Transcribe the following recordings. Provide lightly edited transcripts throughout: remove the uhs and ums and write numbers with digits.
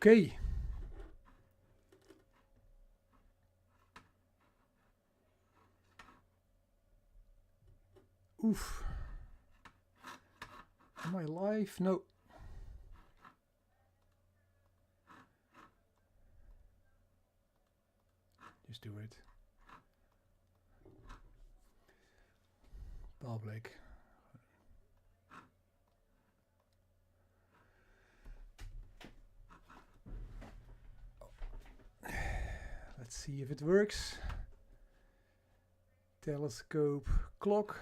Okay. Oof. Am I live? No. Just do it. Public. Let's see if it works. Telescope clock.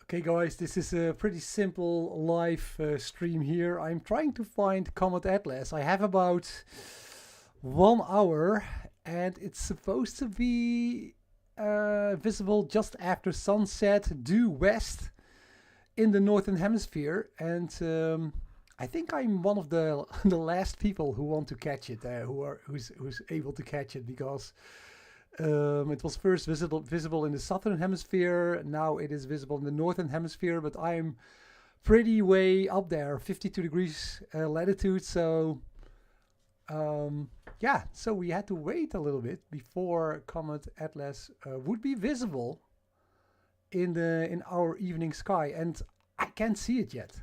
Okay guys, this is a pretty simple live stream here. I'm trying to find Comet Atlas. I have about 1 hour and it's supposed to be visible just after sunset due west in the northern hemisphere, and I think I'm one of the the last people who want to catch it, who's able to catch it, because it was first visible in the southern hemisphere. Now it is visible in the northern hemisphere, but I'm pretty way up there, 52 degrees latitude. So yeah, so we had to wait a little bit before Comet Atlas would be visible in our evening sky, and I can't see it yet.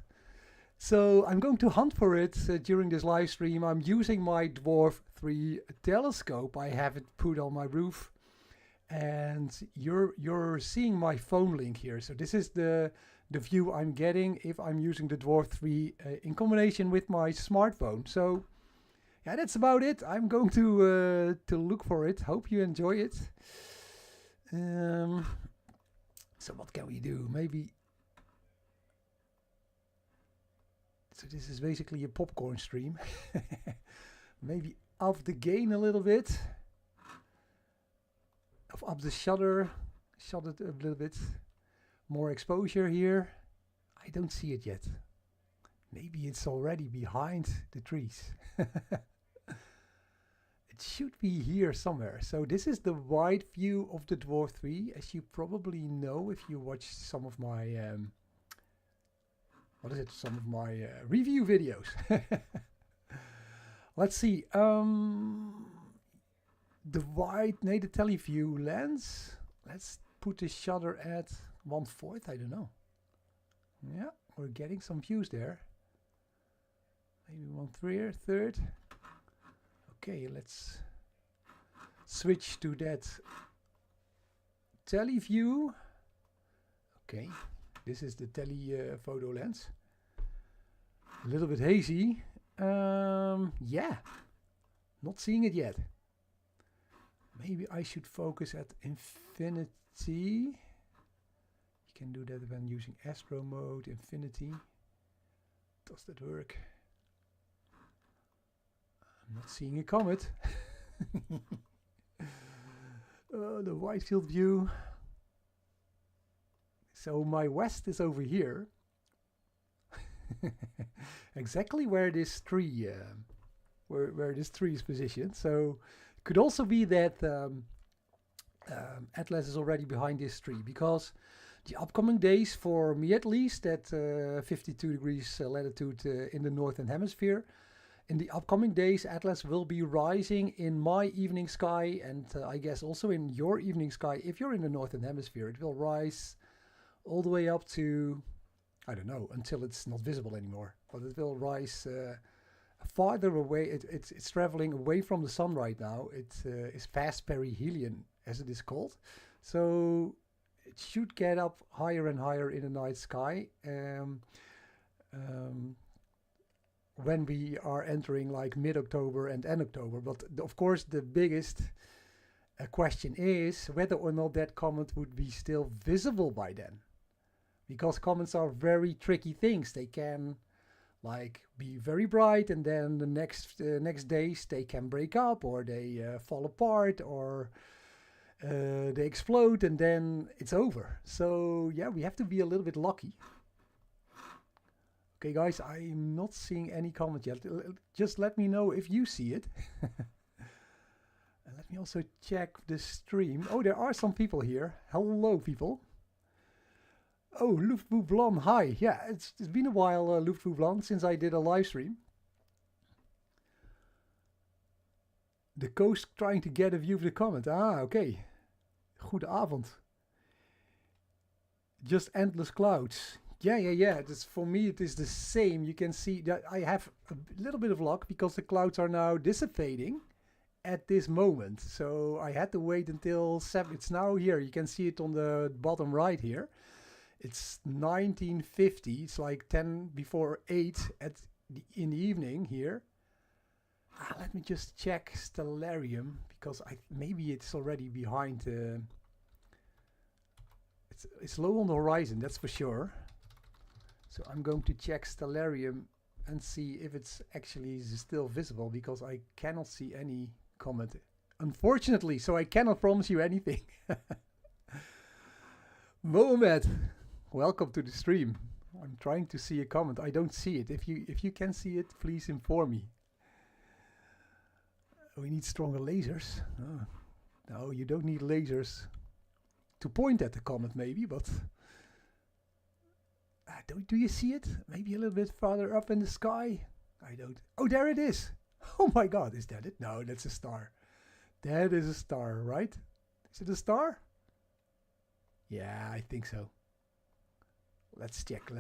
So I'm going to hunt for it during this live stream. I'm using my Dwarf 3 telescope. I have it put on my roof, and you're seeing my phone link here. So this is the view I'm getting if I'm using the Dwarf 3 in combination with my smartphone. So yeah, that's about it. I'm going to look for it. Hope you enjoy it. So what can we do? Maybe. So this is basically a popcorn stream. Maybe up the gain a little bit. Up the shutter. Shut it a little bit. More exposure here. I don't see it yet. Maybe it's already behind the trees. It should be here somewhere. So this is the wide view of the Dwarf 3. As you probably know if you watch some of my... some of my review videos. Let's see. The wide native teleview lens. Let's put the shutter at 1/4. I don't know. Yeah, we're getting some views there. Maybe 1/3. Okay, let's switch to that teleview. Okay. This is the telephoto lens. A little bit hazy. Yeah, not seeing it yet. Maybe I should focus at infinity. You can do that when using Astro mode, infinity. Does that work? I'm not seeing a comet. The wide field view. So my west is over here, exactly where this tree, where this tree is positioned. So it could also be that Atlas is already behind this tree, because the upcoming days, for me at least, at 52 degrees latitude in the northern hemisphere, in the upcoming days, Atlas will be rising in my evening sky, and I guess also in your evening sky. If you're in the northern hemisphere, it will rise all the way up to, I don't know, until it's not visible anymore. But it will rise farther away. It's traveling away from the sun right now. It is fast perihelion, as it is called. So it should get up higher and higher in the night sky when we are entering like mid-October and end October. But of course, the biggest question is whether or not that comet would be still visible by then. Because comets are very tricky things. They can like be very bright, and then the next days they can break up, or they fall apart, or they explode, and then it's over. So yeah, we have to be a little bit lucky. Okay guys, I'm not seeing any comet yet. Just let me know if you see it. And let me also check the stream. Oh, there are some people here. Hello people. Oh, Luftvoeblan, hi. Yeah, it's been a while, Luftvoeblan, since I did a live stream. The coast trying to get a view of the comet. Ah, okay. Goedenavond. Just endless clouds. Yeah. That's, for me, it is the same. You can see that I have a little bit of luck because the clouds are now dissipating at this moment. So I had to wait until 7. It's now here. You can see it on the bottom right here. It's 1950. It's like 10 before 8 in the evening here. Let me just check Stellarium because maybe it's already behind. It's low on the horizon, that's for sure. So I'm going to check Stellarium and see if it's actually still visible because I cannot see any comet, unfortunately. So I cannot promise you anything. Mohamed, welcome to the stream. I'm trying to see a comment. I don't see it. If you can see it, please inform me. We need stronger lasers. Oh. No, you don't need lasers to point at the comet, maybe, but do you see it? Maybe a little bit farther up in the sky. I don't. Oh, there it is. Oh my God, is that it? No, that's a star. That is a star, right? Is it a star? Yeah, I think so. Let's check.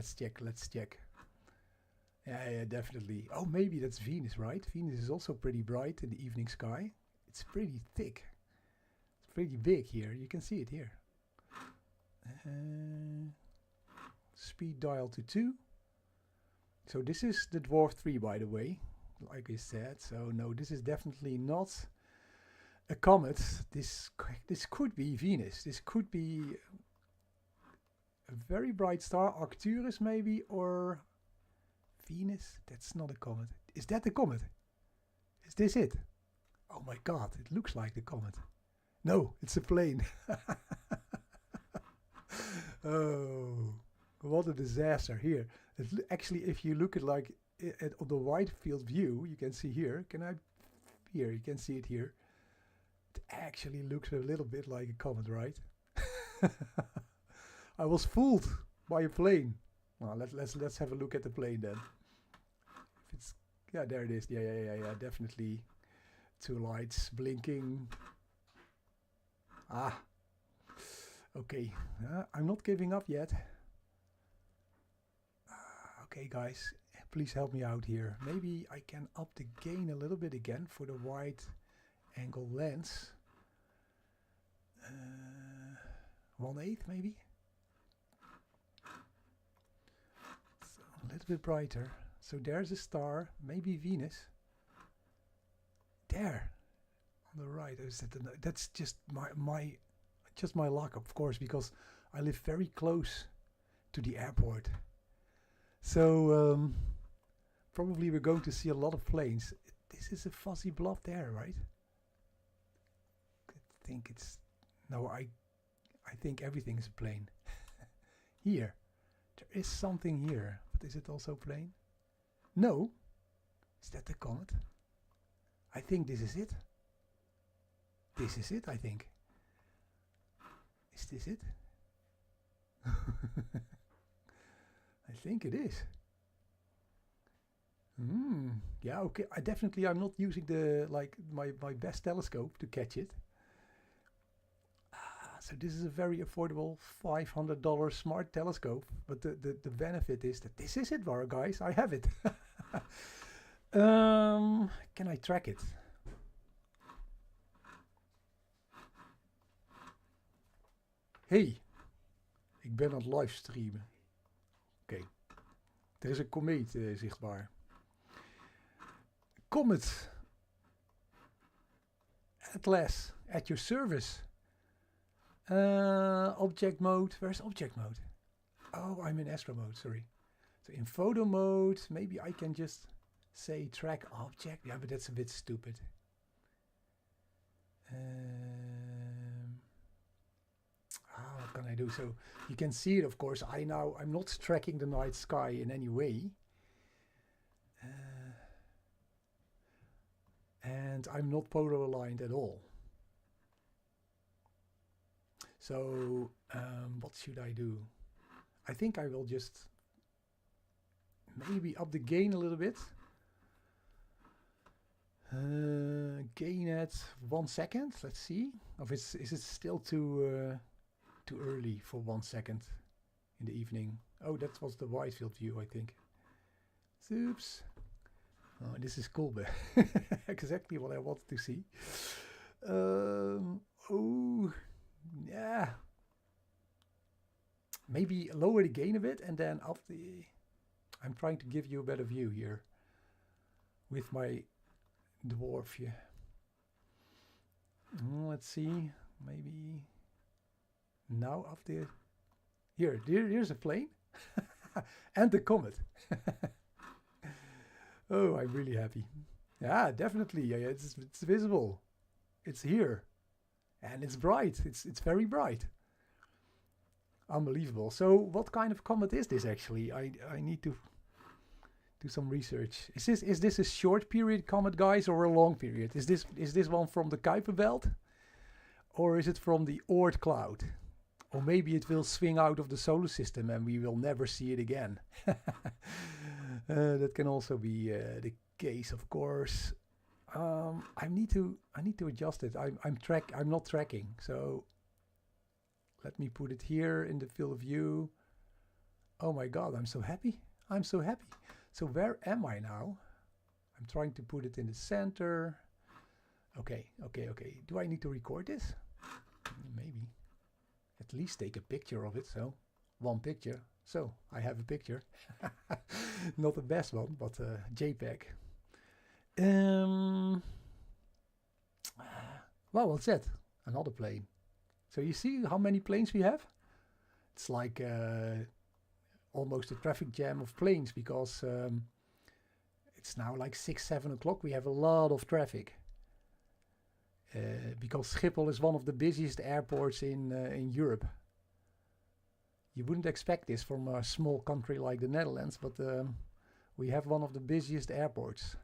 Yeah, definitely. Oh, maybe that's Venus, right? Venus is also pretty bright in the evening sky. It's pretty thick. It's pretty big here. You can see it here. Speed dial to 2. So this is the Dwarf 3, by the way, like I said. So no, this is definitely not a comet. This could be Venus. This could be a very bright star, Arcturus maybe, or Venus. That's not a comet. Is that the comet? Is this it? Oh my God, it looks like the comet. No, it's a plane. Oh, what a disaster here. Actually, if you look at like on the wide field view, you can see here. Here, you can see it here. It actually looks a little bit like a comet, right? I was fooled by a plane. Well, let's have a look at the plane then. If it's, yeah, there it is. Yeah, definitely. 2 lights blinking. Ah. Okay, I'm not giving up yet. Okay, guys, please help me out here. Maybe I can up the gain a little bit again for the wide angle lens. 1/8 maybe? So a little bit brighter. So there's a star, maybe Venus. There, on the right. That's just my luck, of course, because I live very close to the airport. So probably we're going to see a lot of planes. This is a fuzzy blob there, right? I think it's... No, I think everything is a plane. Here. There is something here. But is it also a plane? No. Is that the comet? I think this is it. This is it, I think. Is this it? I think it is. Yeah, okay. I'm not using the my best telescope to catch it. So this is a very affordable $500 smart telescope, but the benefit is that this is it, guys. I have it. Can I track it? Hey, ik ben aan het livestreamen. Oké, er is een komeet zichtbaar. Comet Atlas at your service. Object mode. Where's object mode? Oh, I'm in astro mode, sorry. So in photo mode, maybe I can just say track object. Yeah, but that's a bit stupid. What can I do? So you can see it, of course. I'm not tracking the night sky in any way. And I'm not polar aligned at all. So what should I do? I think I will just maybe up the gain a little bit. Gain at 1 second. Let's see. Is it still too early for 1 second in the evening? Oh, that was the wide field view, I think. Oops. Oh, this is cool, but exactly what I wanted to see. Oh, yeah. Maybe lower the gain a bit, and then up the... I'm trying to give you a better view here with my Dwarf. Yeah. Let's see. Maybe now up there. Here's a plane and the comet. Oh, I'm really happy. Yeah, definitely. Yeah, it's visible. It's here, and it's bright. It's very bright. Unbelievable. So, what kind of comet is this actually? I need to do some research. Is this a short period comet, guys, or a long period? Is this one from the Kuiper belt, or is it from the Oort cloud? Or maybe it will swing out of the solar system and we will never see it again. That can also be the case, of course. I need to adjust it. I'm not tracking, so let me put it here in the field of view. Oh my God, I'm so happy. I'm so happy. So where am I now? I'm trying to put it in the center. Okay. Do I need to record this? Maybe. At least take a picture of it. So, one picture. So, I have a picture. Not the best one, but JPEG. Well, what's that? Another plane. So you see how many planes we have? It's like almost a traffic jam of planes, because it's now like 6-7 o'clock. We have a lot of traffic. Because Schiphol is one of the busiest airports in Europe. You wouldn't expect this from a small country like the Netherlands, but we have one of the busiest airports.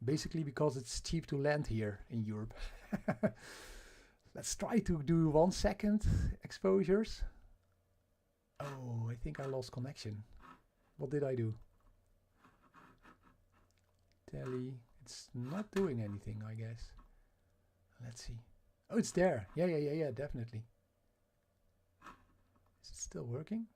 Basically because it's cheap to land here in Europe. Let's try to do 1 second exposures. Oh, I think I lost connection. What did I do? Tele. It's not doing anything, I guess. Let's see. Oh, it's there. Yeah, definitely. Is it still working?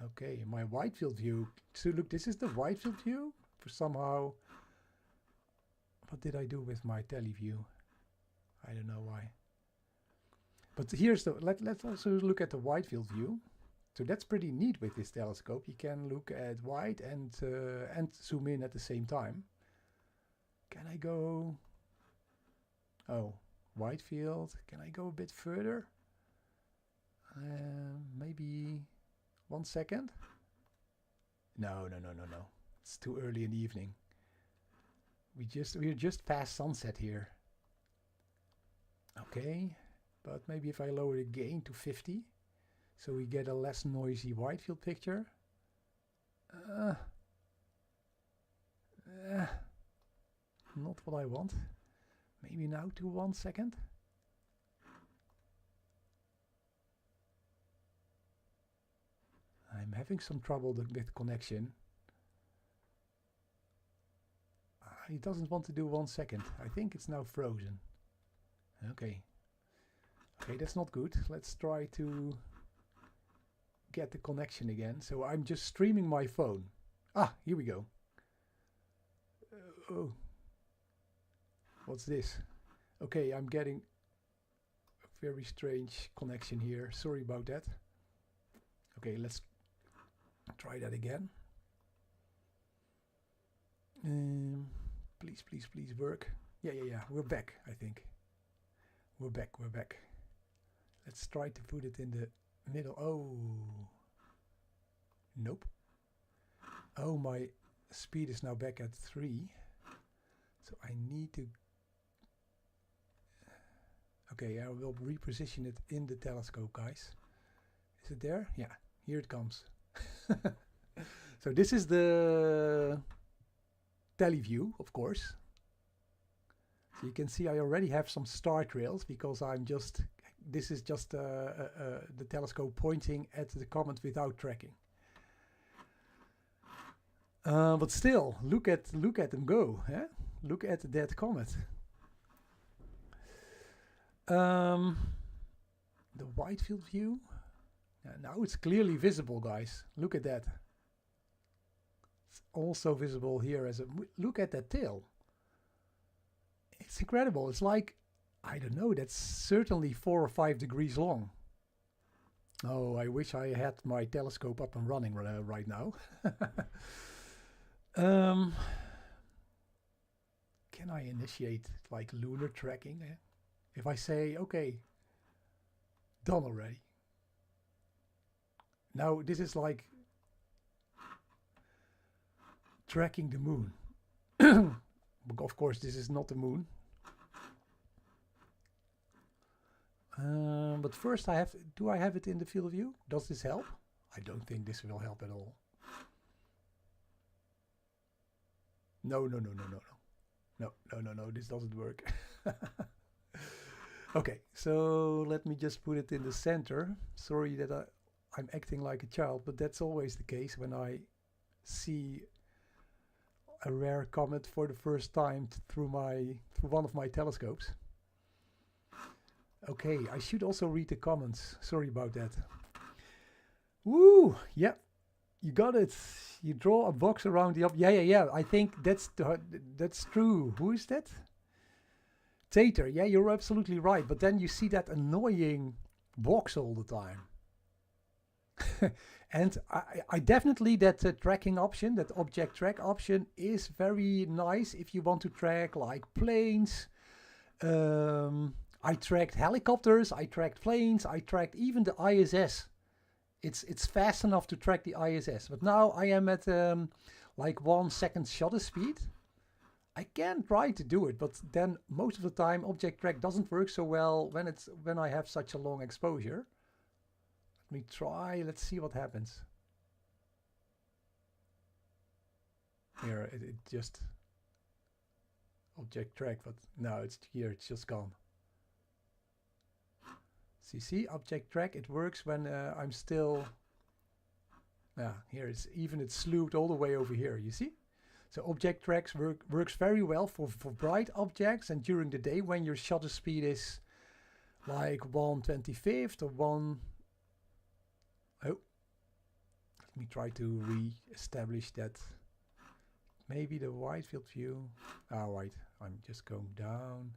Okay, my wide field view. So look, this is the wide field view. For somehow, what did I do with my tele view? I don't know why. But here's the, let's also look at the wide field view. So that's pretty neat with this telescope. You can look at wide and zoom in at the same time. Can I go? Oh, wide field. Can I go a bit further? Maybe 1 second. No. It's too early in the evening. We're just past sunset here. Okay, but maybe if I lower the gain to 50, so we get a less noisy wide field picture. Not what I want. Maybe now to 1 second. I'm having some trouble with connection. It doesn't want to do 1 second. I think it's now frozen. Okay, that's not good. Let's try to get the connection again. So I'm just streaming my phone. Ah, here we go. Oh, what's this? Okay, I'm getting a very strange connection here. Sorry about that. Okay, let's try that again. Please work. Yeah. We're back, I think. We're back. Let's try to put it in the middle. Oh. Nope. Oh, my speed is now back at 3. So I need to... Okay, I will reposition it in the telescope, guys. Is it there? Yeah, here it comes. So this is the tele view, of course. So you can see I already have some star trails because I'm just this is just the telescope pointing at the comet without tracking. But still, look at them go. Yeah? Look at that comet. The wide field view. Now it's clearly visible, guys. Look at that. It's also visible here as a look at that tail. It's incredible. It's like, I don't know, that's certainly 4 or 5 degrees long. Oh, I wish I had my telescope up and running right now. Can I initiate like lunar tracking? If I say, okay, done already. Now this is like tracking the moon. Of course, this is not the moon. But first do I have it in the field of view? Does this help? I don't think this will help at all. No, this doesn't work. Okay, so let me just put it in the center. Sorry that I'm acting like a child, but that's always the case when I see a rare comet for the first time through one of my telescopes. Okay, I should also read the comments. Sorry about that. Woo! Yeah, you got it. You draw a box around the yeah. I think that's true. Who is that? Tater. Yeah, you're absolutely right. But then you see that annoying box all the time. And I definitely, that tracking option, that object track option is very nice if you want to track like planes. I tracked helicopters, I tracked planes, I tracked even the ISS. It's fast enough to track the ISS. But now I am at like 1 second shutter speed. I can try to do it, but then most of the time object track doesn't work so well when I have such a long exposure. Let me try, let's see what happens. Here it just object track, but no, it's here, it's just gone. See, object track, it works when I'm still, here it's slewed all the way over here, you see? So object tracks works very well for bright objects and during the day when your shutter speed is like 1/25 or 1. Oh, let me try to re-establish that. Maybe the wide field view. Ah, right, I'm just going down.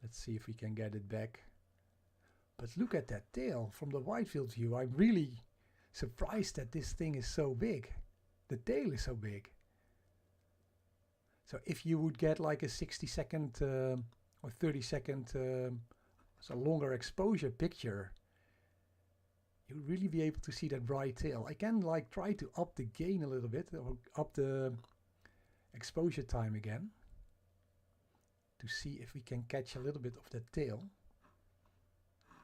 Let's see if we can get it back. But look at that tail from the wide field view. I'm really surprised that this thing is so big. The tail is so big. So if you would get like a 60-second or 30-second, so longer exposure picture, you would really be able to see that bright tail. I can like try to up the gain a little bit, or up the exposure time again, to see if we can catch a little bit of that tail.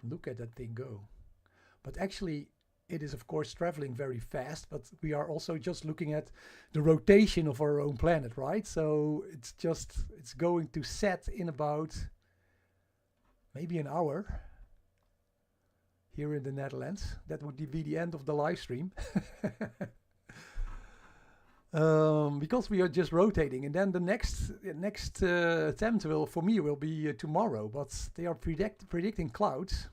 Look at that thing go. But actually it is of course traveling very fast, but we are also just looking at the rotation of our own planet, right? So it's going to set in about maybe an hour here in the Netherlands. That would be the end of the live stream. Because we are just rotating, and then the next attempt for me will be tomorrow, but they are predicting clouds.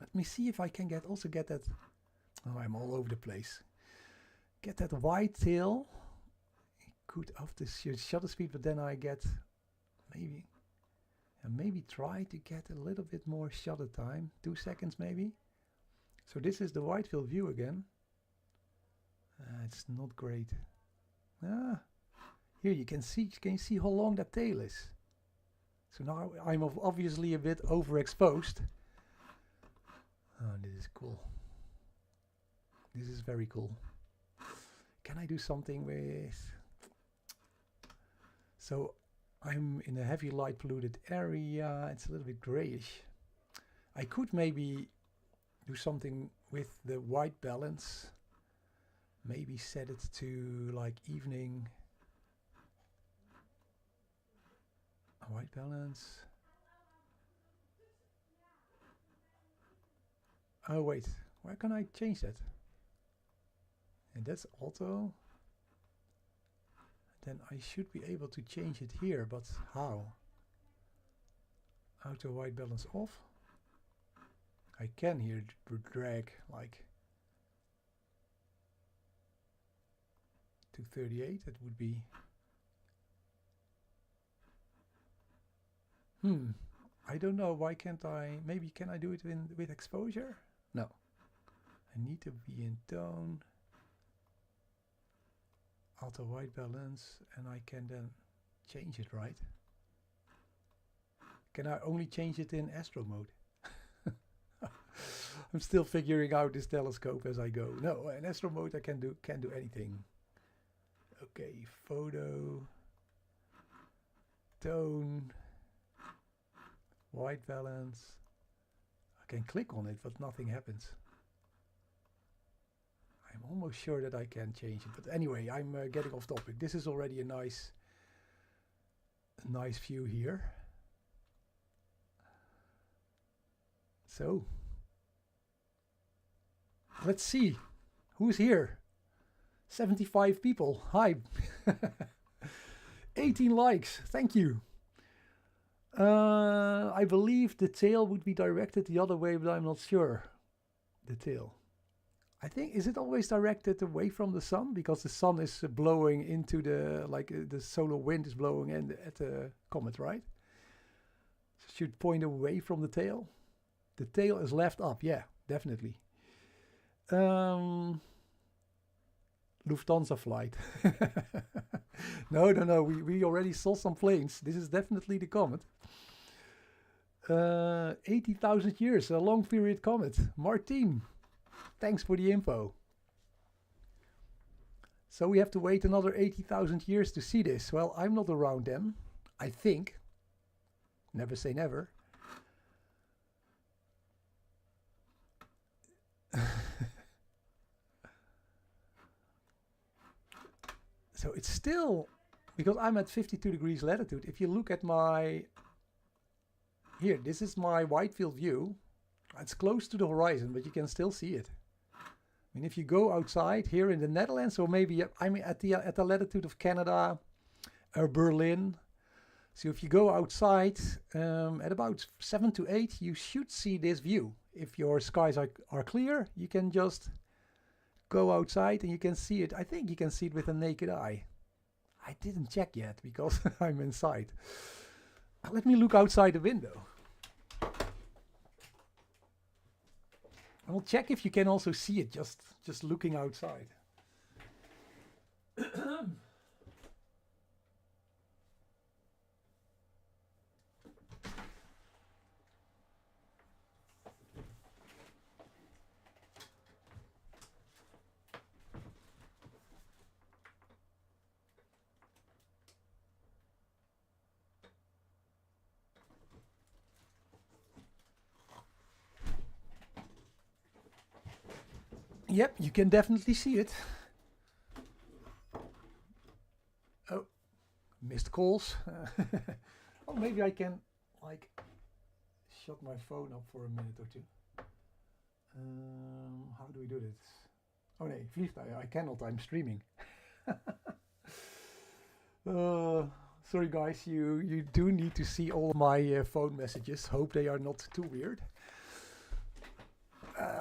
Let me see if I can also get that. Oh, I'm all over the place. Get that white tail. Could off the shutter speed, but then I get maybe try to get a little bit more shutter time, 2 seconds maybe. So this is the wide field view again. It's not great. Here you can see how long that tail is. So now I'm obviously a bit overexposed. Oh, this is cool. This is very cool. Can I do something with... So I'm in a heavy light polluted area. It's a little bit grayish. I could maybe do something with the white balance. Maybe set it to like evening. White balance. Oh wait, where can I change that? And that's auto. Then I should be able to change it here, but how? Auto white balance off. I can here drag like to 38. That would be. I don't know. Why can't I? Maybe can I do it with exposure? No. I need to be in tone. Auto white balance, and I can then change it, right? Can I only change it in astro mode? I'm still figuring out this telescope as I go. No, in astro mode I can't do anything. Okay, photo, tone, white balance. I can click on it, but nothing happens. I'm almost sure that I can change it, but anyway, I'm getting off topic. This is already a nice view here. So, let's see who's here. 75 people. Hi. 18 likes. Thank you. I believe the tail would be directed the other way, but I'm not sure. The tail. I think, is it always directed away from the sun? Because the sun is blowing into the, the solar wind is blowing in at the comet, right? So it should point away from the tail. The tail is left up, yeah, definitely. Lufthansa flight. No, we already saw some planes. This is definitely the comet. 80,000 years, a long period comet. Martin, thanks for the info. So we have to wait another 80,000 years to see this. Well, I'm not around then, I think. Never say never. So it's still, because I'm at 52 degrees latitude, if you look at my, here, this is my wide field view. It's close to the horizon, but you can still see it. I mean, if you go outside here in the Netherlands, or maybe I'm at the latitude of Canada or Berlin. So if you go outside at about 7 to 8, you should see this view. If your skies are clear, you can just go outside and you can see it. I think you can see it with a naked eye. I didn't check yet because I'm inside. Let me look outside the window. I will check if you can also see it just looking outside. Yep, you can definitely see it. Oh, missed calls. Oh, maybe I can shut my phone up for a minute or two. How do we do this? Oh nee, vliegtuig. I cannot, I'm streaming. Sorry guys, you do need to see all my phone messages. Hope they are not too weird.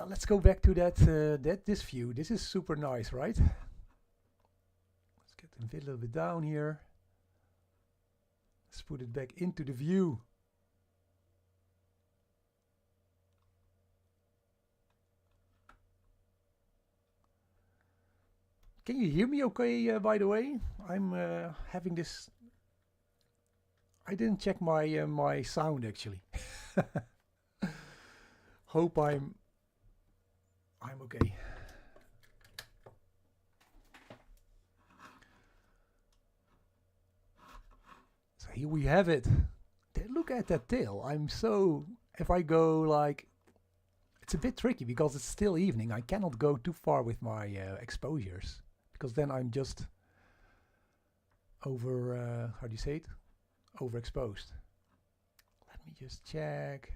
Let's go back to this view. This is super nice, right? Let's get the a little bit down here. Let's put it back into the view. Can you hear me okay, by the way? I'm having this... I didn't check my my sound actually. Hope I'm okay. So here we have it. Look at that tail. If I go it's a bit tricky because it's still evening. I cannot go too far with my exposures because then I'm just over, how do you say it? Overexposed. Let me just check.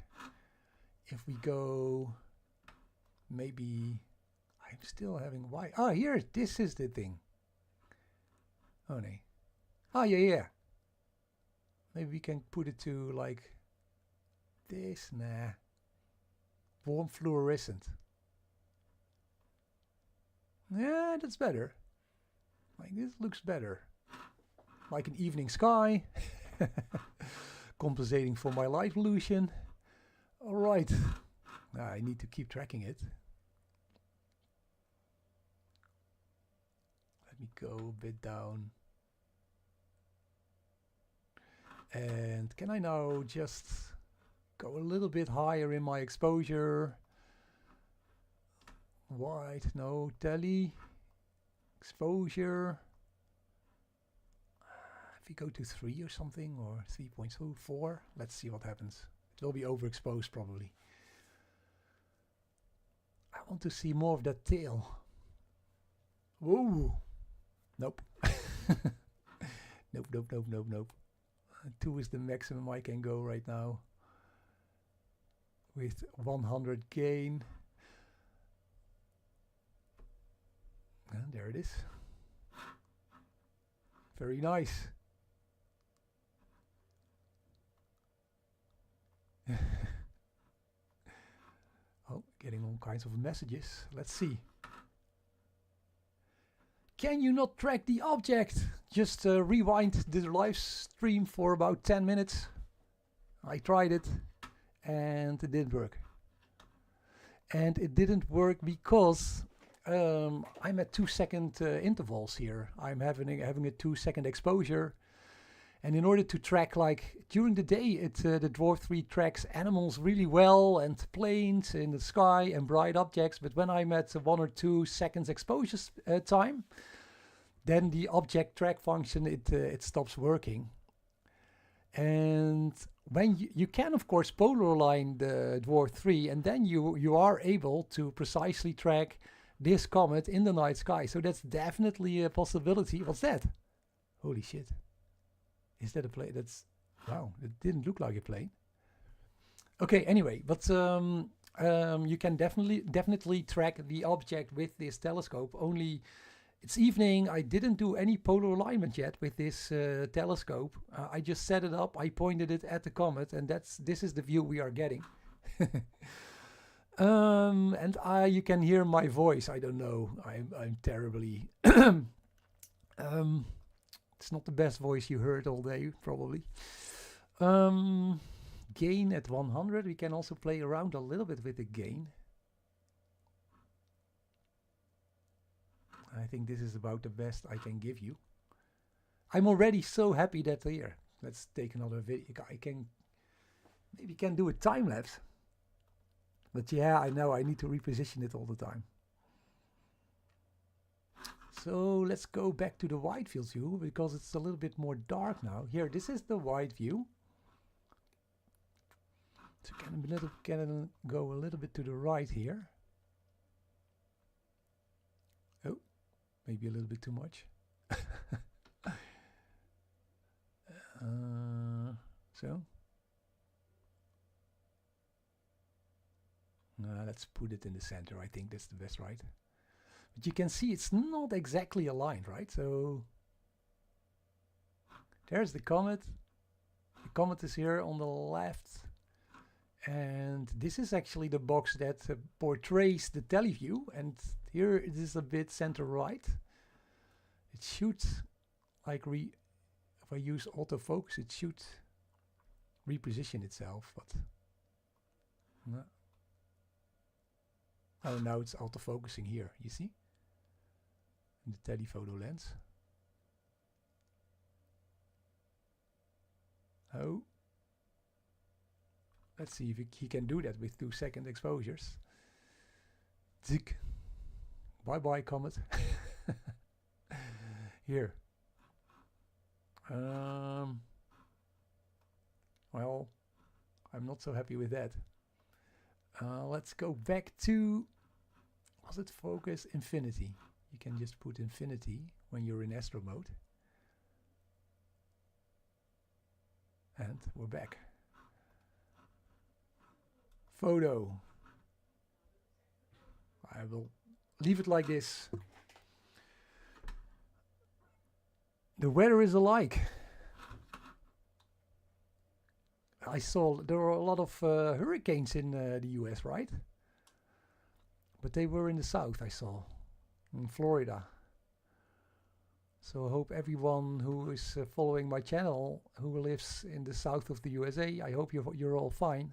If we go maybe I'm still having white. Oh, here, this is the thing. Oh, no. Oh, yeah. Maybe we can put it to like this. Nah. Warm fluorescent. Yeah, that's better. Like this looks better. Like an evening sky. Compensating for my light pollution. Alright. I need to keep tracking it. Let me go a bit down. And can I now just go a little bit higher in my exposure? White, no, tele. Exposure. If we go to 3 or something, or 3.24, let's see what happens. It will be overexposed probably. I want to see more of that tail. Whoa! Nope. Nope. 2 is the maximum I can go right now. With 100 gain. And there it is. Very nice. Oh, getting all kinds of messages. Let's see. Can you not track the object? Just rewind the live stream for about 10 minutes. I tried it and it didn't work. And it didn't work because I'm at 2-second intervals here. I'm having a 2-second exposure. And in order to track, like during the day, the Dwarf 3 tracks animals really well and planes in the sky and bright objects. But when I'm at 1 or 2 seconds exposure time, then the object track function it stops working. And when you can of course polar align the Dwarf 3, and then you are able to precisely track this comet in the night sky. So that's definitely a possibility. What's that? Holy shit. Is that a plane? That's, wow, it didn't look like a plane. Okay, anyway, but you can definitely track the object with this telescope. Only it's evening. I didn't do any polar alignment yet with this telescope. I just set it up. I pointed it at the comet, and this is the view we are getting. And you can hear my voice. I don't know. I'm terribly. It's not the best voice you heard all day, probably. Gain at 100. We can also play around a little bit with the gain. I think this is about the best I can give you. I'm already so happy that here. Let's take another video. Maybe can do a time lapse. But yeah, I know I need to reposition it all the time. So let's go back to the wide field view because it's a little bit more dark now. Here, this is the wide view. So can go a little bit to the right here. Oh, maybe a little bit too much. So let's put it in the center. I think that's the best, right? But you can see it's not exactly aligned, right? So there's the comet. The comet is here on the left. And this is actually the box that portrays the teleview. And here it is a bit center right. It shoots like if I use autofocus, it should reposition itself, but no. Oh, now it's autofocusing here, you see? In the telephoto lens. Oh. Let's see if he can do that with 2-second exposures. Zik. Bye bye, Comet. Here. Well, I'm not so happy with that. Let's go back to, was it focus infinity? You can just put infinity when you're in astro mode. And we're back. Photo. I will leave it like this. The weather is alike. I saw there were a lot of hurricanes in the US, right? But they were in the south, I saw, in Florida. So I hope everyone who is following my channel, who lives in the south of the USA, I hope you're all fine.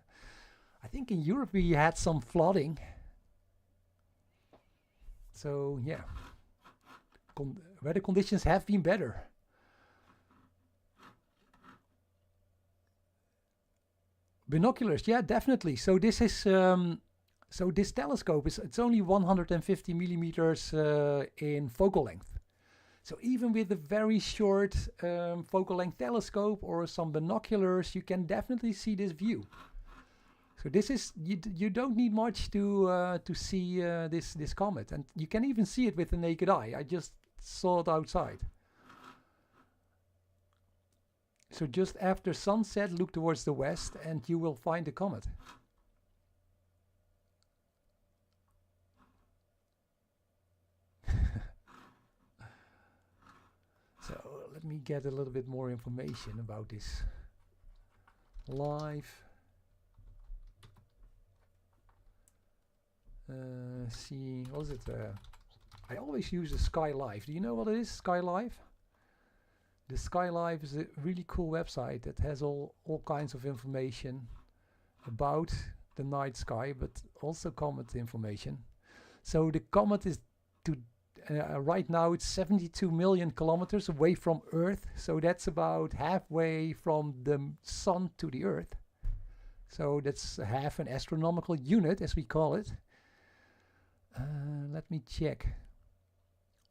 I think in Europe we had some flooding. So yeah, weather conditions have been better. Binoculars, yeah, definitely. So this is so this telescope it's only 150 millimeters in focal length. So even with a very short focal length telescope or some binoculars, you can definitely see this view. So this is you don't need much to see this comet, and you can even see it with the naked eye. I just saw it outside. So just after sunset, look towards the west and you will find the comet. So let me get a little bit more information about this live. See, what is it? I always use the Sky Live. Do you know what it is, Sky Live? The Sky Live is a really cool website that has all kinds of information about the night sky, but also comet information. So the comet is right now it's 72 million kilometers away from Earth. So that's about halfway from the sun to the Earth. So that's half an astronomical unit, as we call it. Let me check.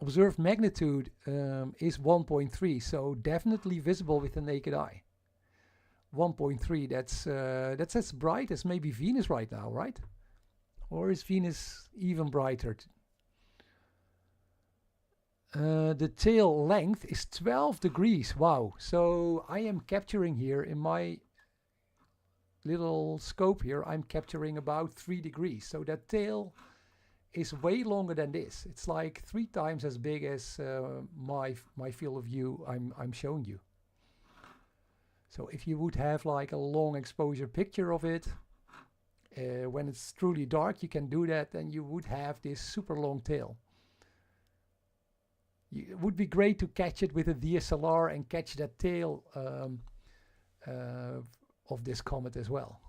Observed magnitude is 1.3, so definitely visible with the naked eye. 1.3, that's as bright as maybe Venus right now, right? Or is Venus even brighter? The tail length is 12 degrees. Wow. So I am capturing here in my little scope here, I'm capturing about 3 degrees. So that tail is way longer than this. It's like 3 times as big as my field of view I'm showing you. So if you would have like a long exposure picture of it, when it's truly dark, you can do that, and you would have this super long tail. It would be great to catch it with a DSLR and catch that tail of this comet as well.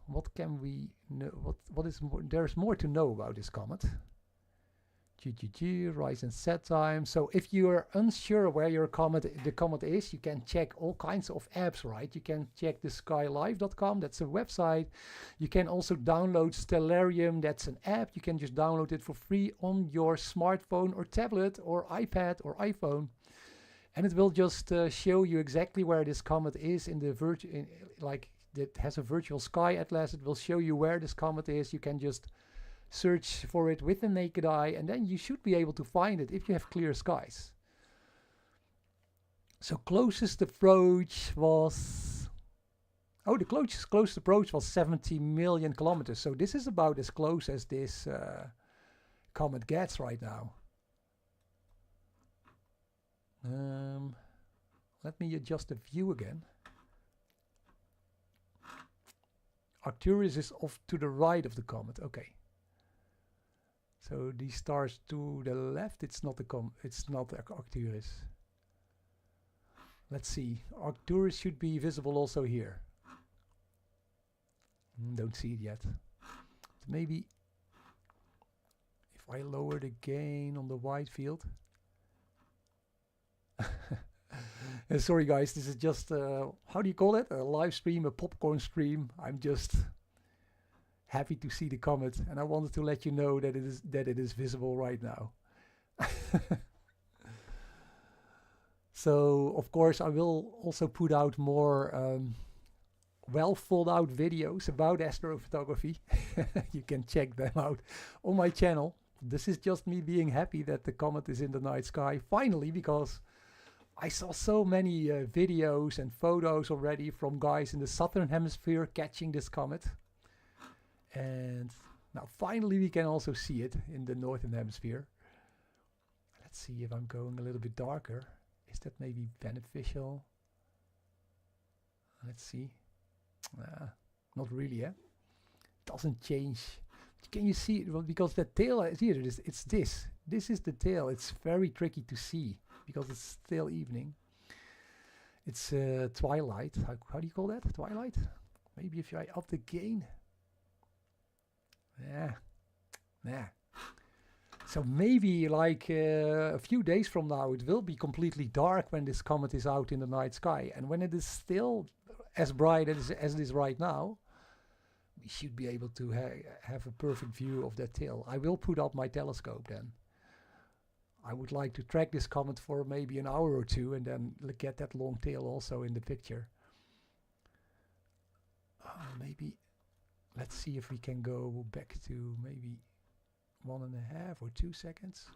What can we know? What is more? There's more to know about this comet. Rise and set time. So if you are unsure where the comet is, you can check all kinds of apps, right? You can check the skylive.com, that's a website. You can also download Stellarium, that's an app. You can just download it for free on your smartphone or tablet or iPad or iPhone. And it will just show you exactly where this comet is in the that has a virtual sky atlas. It will show you where this comet is. You can just search for it with the naked eye, and then you should be able to find it if you have clear skies. So closest approach was... Oh, the closest approach was 70 million kilometers. So this is about as close as this comet gets right now. Let me adjust the view again. Arcturus is off to the right of the comet. Okay. So these stars to the left, it's not Arcturus. Let's see. Arcturus should be visible also here. Don't see it yet. Maybe if I lower the gain on the wide field. Sorry guys, this is just how do you call it? A live stream, a popcorn stream. I'm just happy to see the comet, and I wanted to let you know that it is visible right now. So of course I will also put out more well thought out videos about astrophotography. You can check them out on my channel. This is just me being happy that the comet is in the night sky finally, because I saw so many videos and photos already from guys in the southern hemisphere catching this comet. And now finally we can also see it in the northern hemisphere. Let's see if I'm going a little bit darker. Is that maybe beneficial? Let's see. Not really, eh? Doesn't change. Can you see it? Well, because the tail is here. It's this. This is the tail. It's very tricky to see because it's still evening. It's twilight. How do you call that? Twilight? Maybe if I up the gain. Yeah. So maybe like a few days from now it will be completely dark when this comet is out in the night sky. And when it is still as bright as it is right now, we should be able to have a perfect view of that tail. I will put up my telescope then. I would like to track this comet for maybe an hour or two and then get that long tail also in the picture. Maybe, let's see if we can go back to maybe 1.5 or 2 seconds.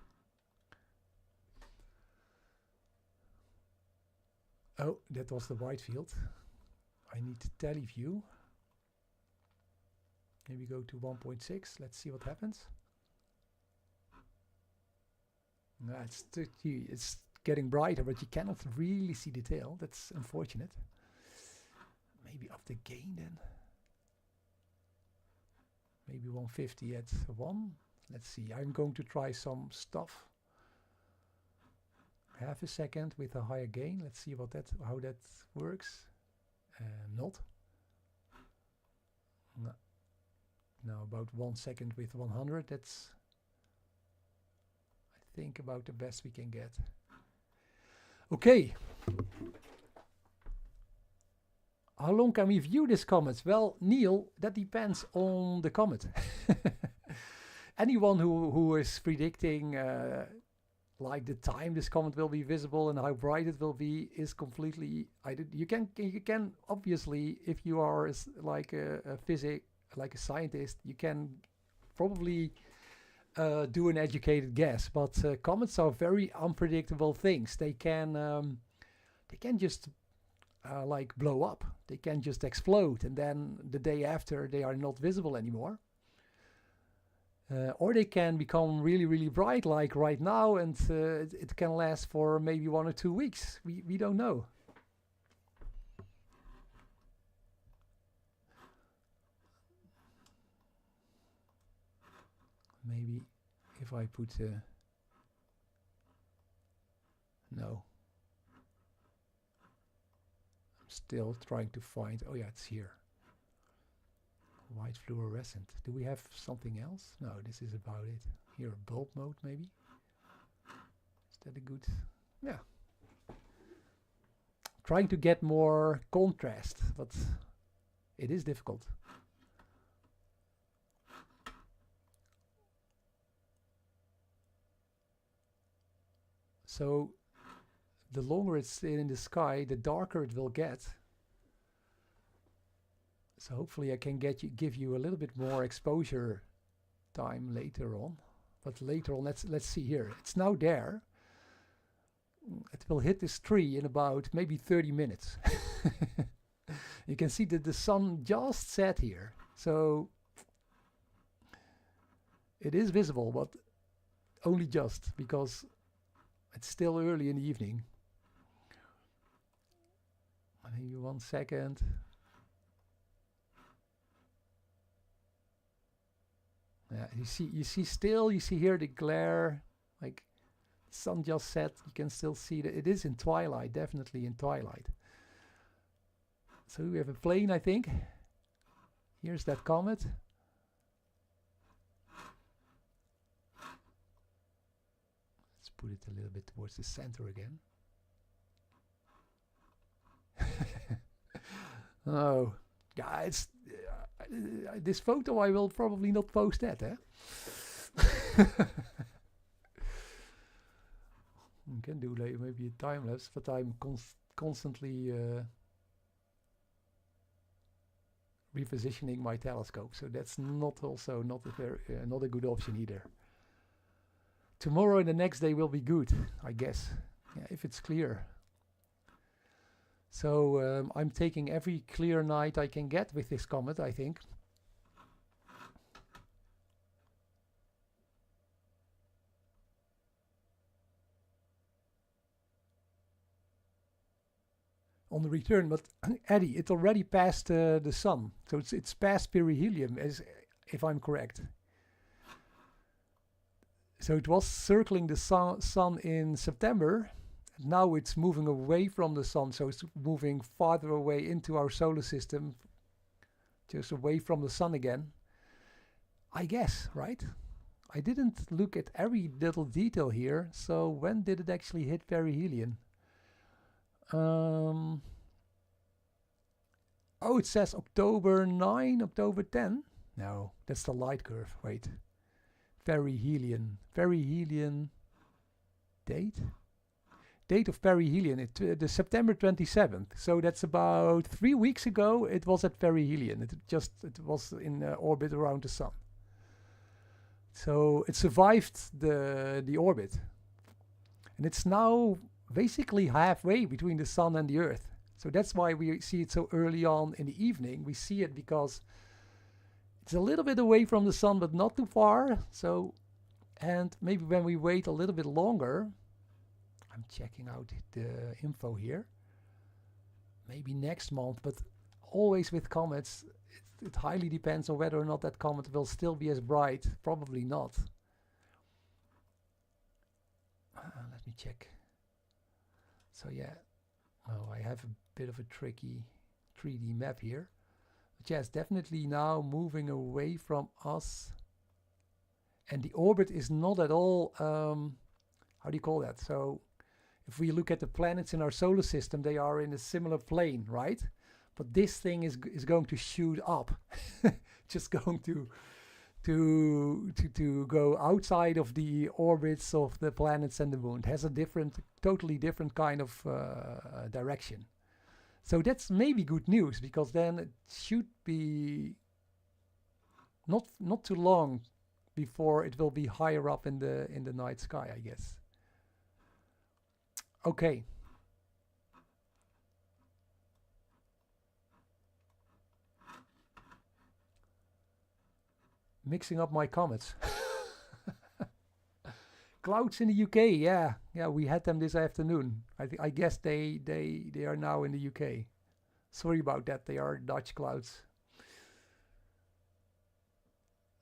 Oh, that was the white field. I need to teleview. Maybe go to 1.6. Let's see what happens. No, it's getting brighter, but you cannot really see the tail. That's unfortunate. Maybe up the gain then. Maybe 150 at 1. Let's see. I'm going to try some stuff. Half a second with a higher gain. Let's see how that works. Not. No. Now about 1 second with 100. That's, I think, about the best we can get. Okay. How long can we view this comet? Well, Neil, that depends on the comet. Anyone who is predicting like the time this comet will be visible and how bright it will be is completely. You can obviously, if you are like a scientist, you can probably do an educated guess. But comets are very unpredictable things. They can just like blow up. They can just explode, and then the day after they are not visible anymore. Or they can become really, really bright, like right now, and it can last for maybe 1 or 2 weeks. We don't know. Maybe if I put no. I'm still trying to find. Oh yeah, it's here. White fluorescent. Do we have something else? No, this is about it. Here, bulb mode maybe. Is that a good? Yeah. Trying to get more contrast, but it is difficult. So the longer it's in the sky, the darker it will get. So hopefully I can give you a little bit more exposure time later on. But later on, let's see here. It's now there. It will hit this tree in about maybe 30 minutes. You can see that the sun just set here. So it is visible, but only just because it's still early in the evening. Maybe 1 second. Yeah, you see here the glare, like sun just set. You can still see that it is in twilight, definitely in twilight. So we have a plane, I think. Here's that comet. Let's put it a little bit towards the center again. Oh, yeah, it's this photo. I will probably not post that, eh? We can do later maybe a time lapse, but I'm constantly repositioning my telescope, so that's not a good option either. Tomorrow and the next day will be good, I guess. Yeah, if it's clear. So I'm taking every clear night I can get with this comet, I think. on the return. But Eddie, it already passed the sun, so it's past perihelion, as if I'm correct. So it was circling the sun in September. Now it's moving away from the sun, so it's moving farther away into our solar system, just away from the sun again. I guess, right? I didn't look at every little detail here, so when did it actually hit perihelion? Oh, it says October 9, October 10. No, that's the light curve. Wait. Perihelion. Perihelion date? Date of perihelion, the September 27th. So that's about 3 weeks ago. It was at perihelion. It was in orbit around the sun. So it survived the orbit, and it's now basically halfway between the sun and the Earth. So that's why we see it so early on in the evening. We see it because it's a little bit away from the sun, but not too far. So, and maybe when we wait a little bit longer, I'm checking out the info here. Maybe next month, but always with comets, it highly depends on whether or not that comet will still be as bright. Probably not. Let me check. So yeah, oh, I have a bit of a tricky 3D map here. But yeah, it's definitely now moving away from us. And the orbit is not at all, how do you call that? So if we look at the planets in our solar system, they are in a similar plane, right? But this thing is going to shoot up, just going to go outside of the orbits of the planets and the moon. It has a totally different kind of direction. So that's maybe good news, because then it should be not too long before it will be higher up in the night sky, I guess. Okay. Mixing up my comets. Clouds in the UK, yeah, we had them this afternoon. I guess they are now in the UK. Sorry about that, they are Dutch clouds.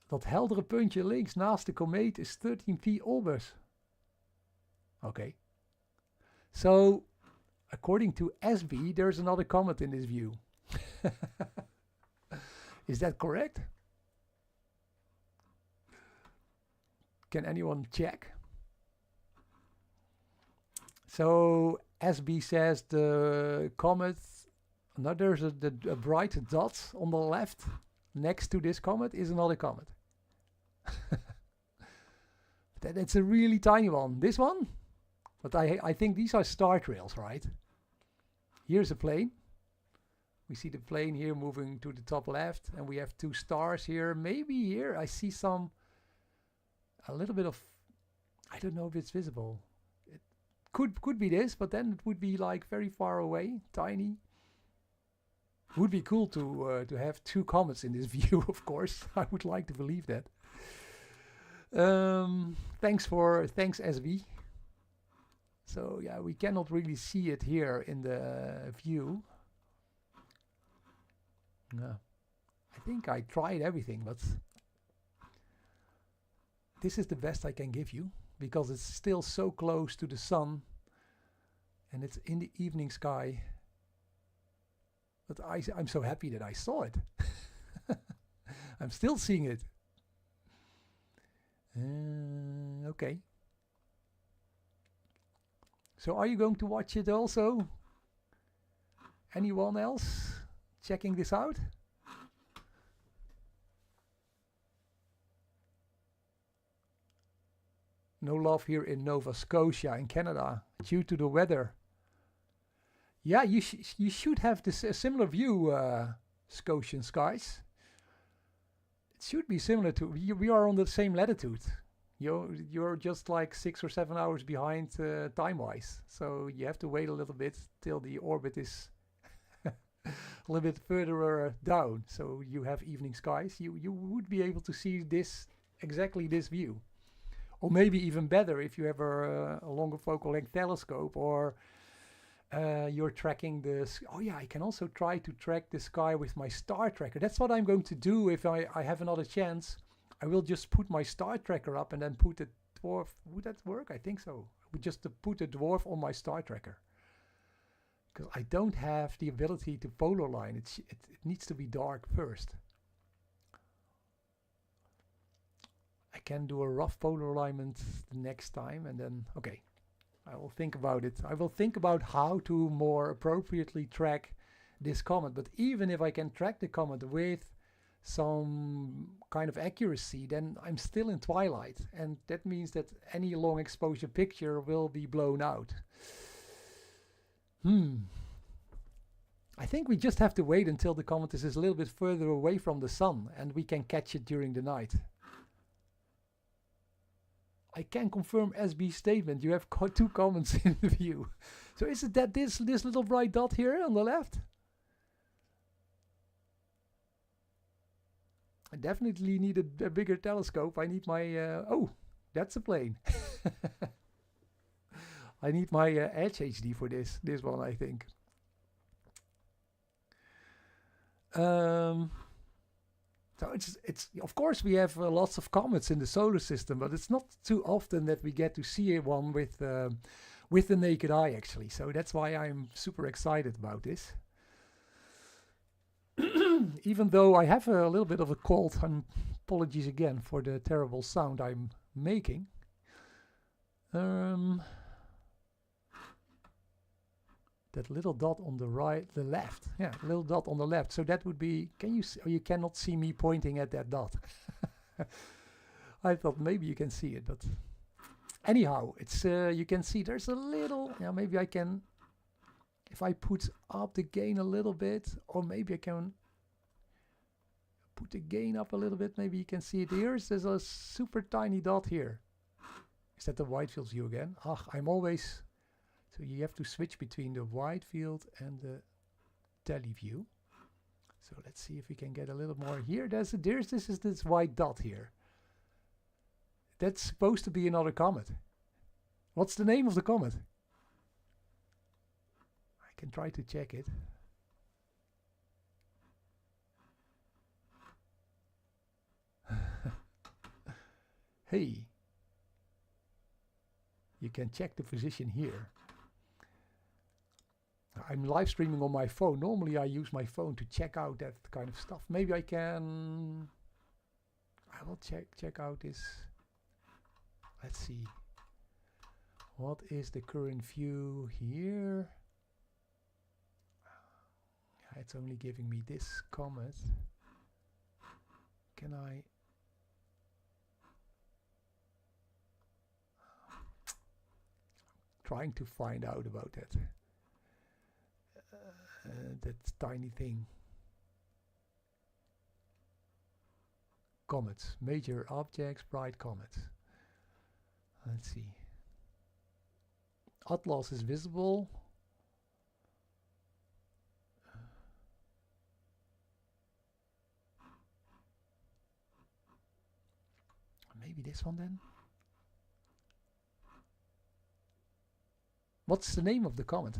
Dat heldere puntje links naast de komeet is 13 P Olbers. Okay. So, according to SB, there's another comet in this view. Is that correct? Can anyone check? So SB says the comet, now there's a bright dot on the left next to this comet is another comet. It's a really tiny one. This one? But I think these are star trails, right? Here's a plane. We see the plane here moving to the top left, and we have two stars here. Maybe here I see a little bit of, I don't know if it's visible. It could be this, but then it would be like very far away, tiny. Would be cool to have two comets in this view, of course. I would like to believe that. Thanks SB. So yeah, we cannot really see it here in the view. No, I think I tried everything, but this is the best I can give you, because it's still so close to the sun and it's in the evening sky. But I'm so happy that I saw it. I'm still seeing it. Okay. So are you going to watch it also? Anyone else checking this out? No love here in Nova Scotia in Canada due to the weather. Yeah, you should have this similar view, Scotian skies. It should be similar to, we are on the same latitude. You're just like 6 or 7 hours behind time-wise. So you have to wait a little bit till the orbit is a little bit further down. So you have evening skies. You would be able to see this, exactly this view. Or maybe even better if you have a longer focal length telescope or you're tracking this. Oh yeah, I can also try to track the sky with my star tracker. That's what I'm going to do if I have another chance. I will just put my star tracker up and then put a dwarf. Would that work? I think so. I would just put a dwarf on my star tracker. Because I don't have the ability to polar line. It needs to be dark first. I can do a rough polar alignment the next time and then, okay, I will think about it. I will think about how to more appropriately track this comet. But even if I can track the comet with some kind of accuracy, then I'm still in twilight. And that means that any long exposure picture will be blown out. I think we just have to wait until the comet is a little bit further away from the sun and we can catch it during the night. I can confirm SB's statement. You have two comets in the view. So is it that this little bright dot here on the left? I definitely need a bigger telescope. I need my... oh, that's a plane. I need my Edge HD for this one, I think. So it's of course we have lots of comets in the solar system, but it's not too often that we get to see one with the naked eye actually. So that's why I'm super excited about this. Even though I have a little bit of a cold, apologies again for the terrible sound I'm making. That little dot on the right, the left. Yeah, little dot on the left. So that would be, can you see, oh, you cannot see me pointing at that dot. I thought maybe you can see it, but anyhow, it's you can see there's a little, yeah, maybe I can, if I put up the gain a little bit, or maybe I can put the gain up a little bit, maybe you can see it here. There's a super tiny dot here. Is that the wide field view again? I'm always... So you have to switch between the wide field and the tele view. So let's see if we can get a little more here. This is this white dot here. That's supposed to be another comet. What's the name of the comet? I can try to check it. Hey, you can check the position here. I'm live streaming on my phone. Normally I use my phone to check out that kind of stuff. Maybe I can... I will check out this. Let's see. What is the current view here? It's only giving me this comet. Can I... trying to find out about that. That tiny thing. Comets, major objects, bright comets. Let's see. Atlas is visible. Maybe this one then? What's the name of the comet?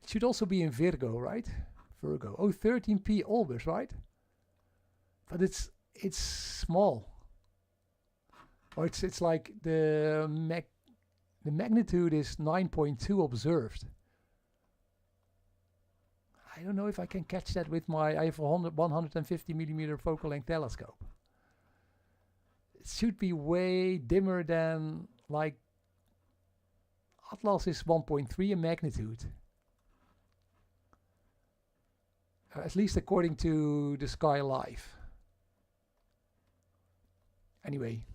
It should also be in Virgo, right? Virgo. Oh, 13P Olbers, right? But it's small. Or it's like the magnitude is 9.2 observed. I don't know if I can catch that with my... I have a 150 millimeter focal length telescope. It should be way dimmer than like... Atlas is 1.3 in magnitude. At least according to the Sky Live. Anyway.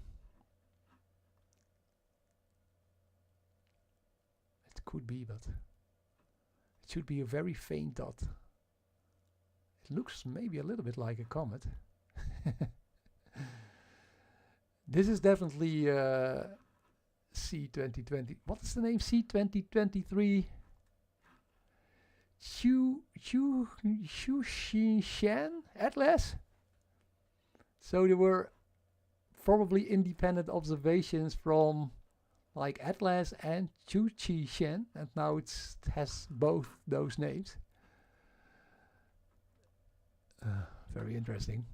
It could be, but it should be a very faint dot. It looks maybe a little bit like a comet. This is definitely C2020. What is the name? C2023 Tsuchinshan-ATLAS. So there were probably independent observations from like Atlas and Tsuchinshan, and now it has both those names. Very interesting.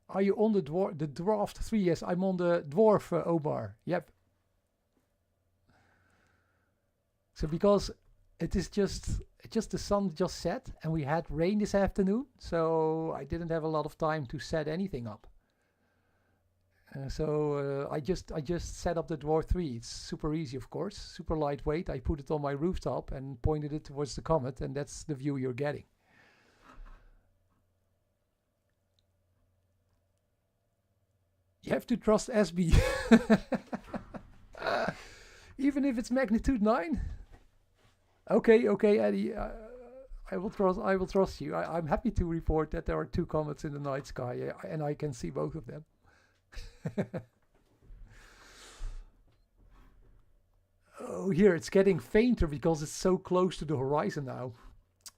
Are you on the Dwarf 3? Yes, I'm on the Dwarf, Omar. Yep. So because it is just the sun just set and we had rain this afternoon, so I didn't have a lot of time to set anything up. So I just set up the Dwarf 3. It's super easy, of course, super lightweight. I put it on my rooftop and pointed it towards the comet, and that's the view you're getting. You have to trust SB. Even if it's magnitude 9? Okay, Eddie. I will trust you. I'm happy to report that there are 2 comets in the night sky, and I can see both of them. Oh, here it's getting fainter because it's so close to the horizon now.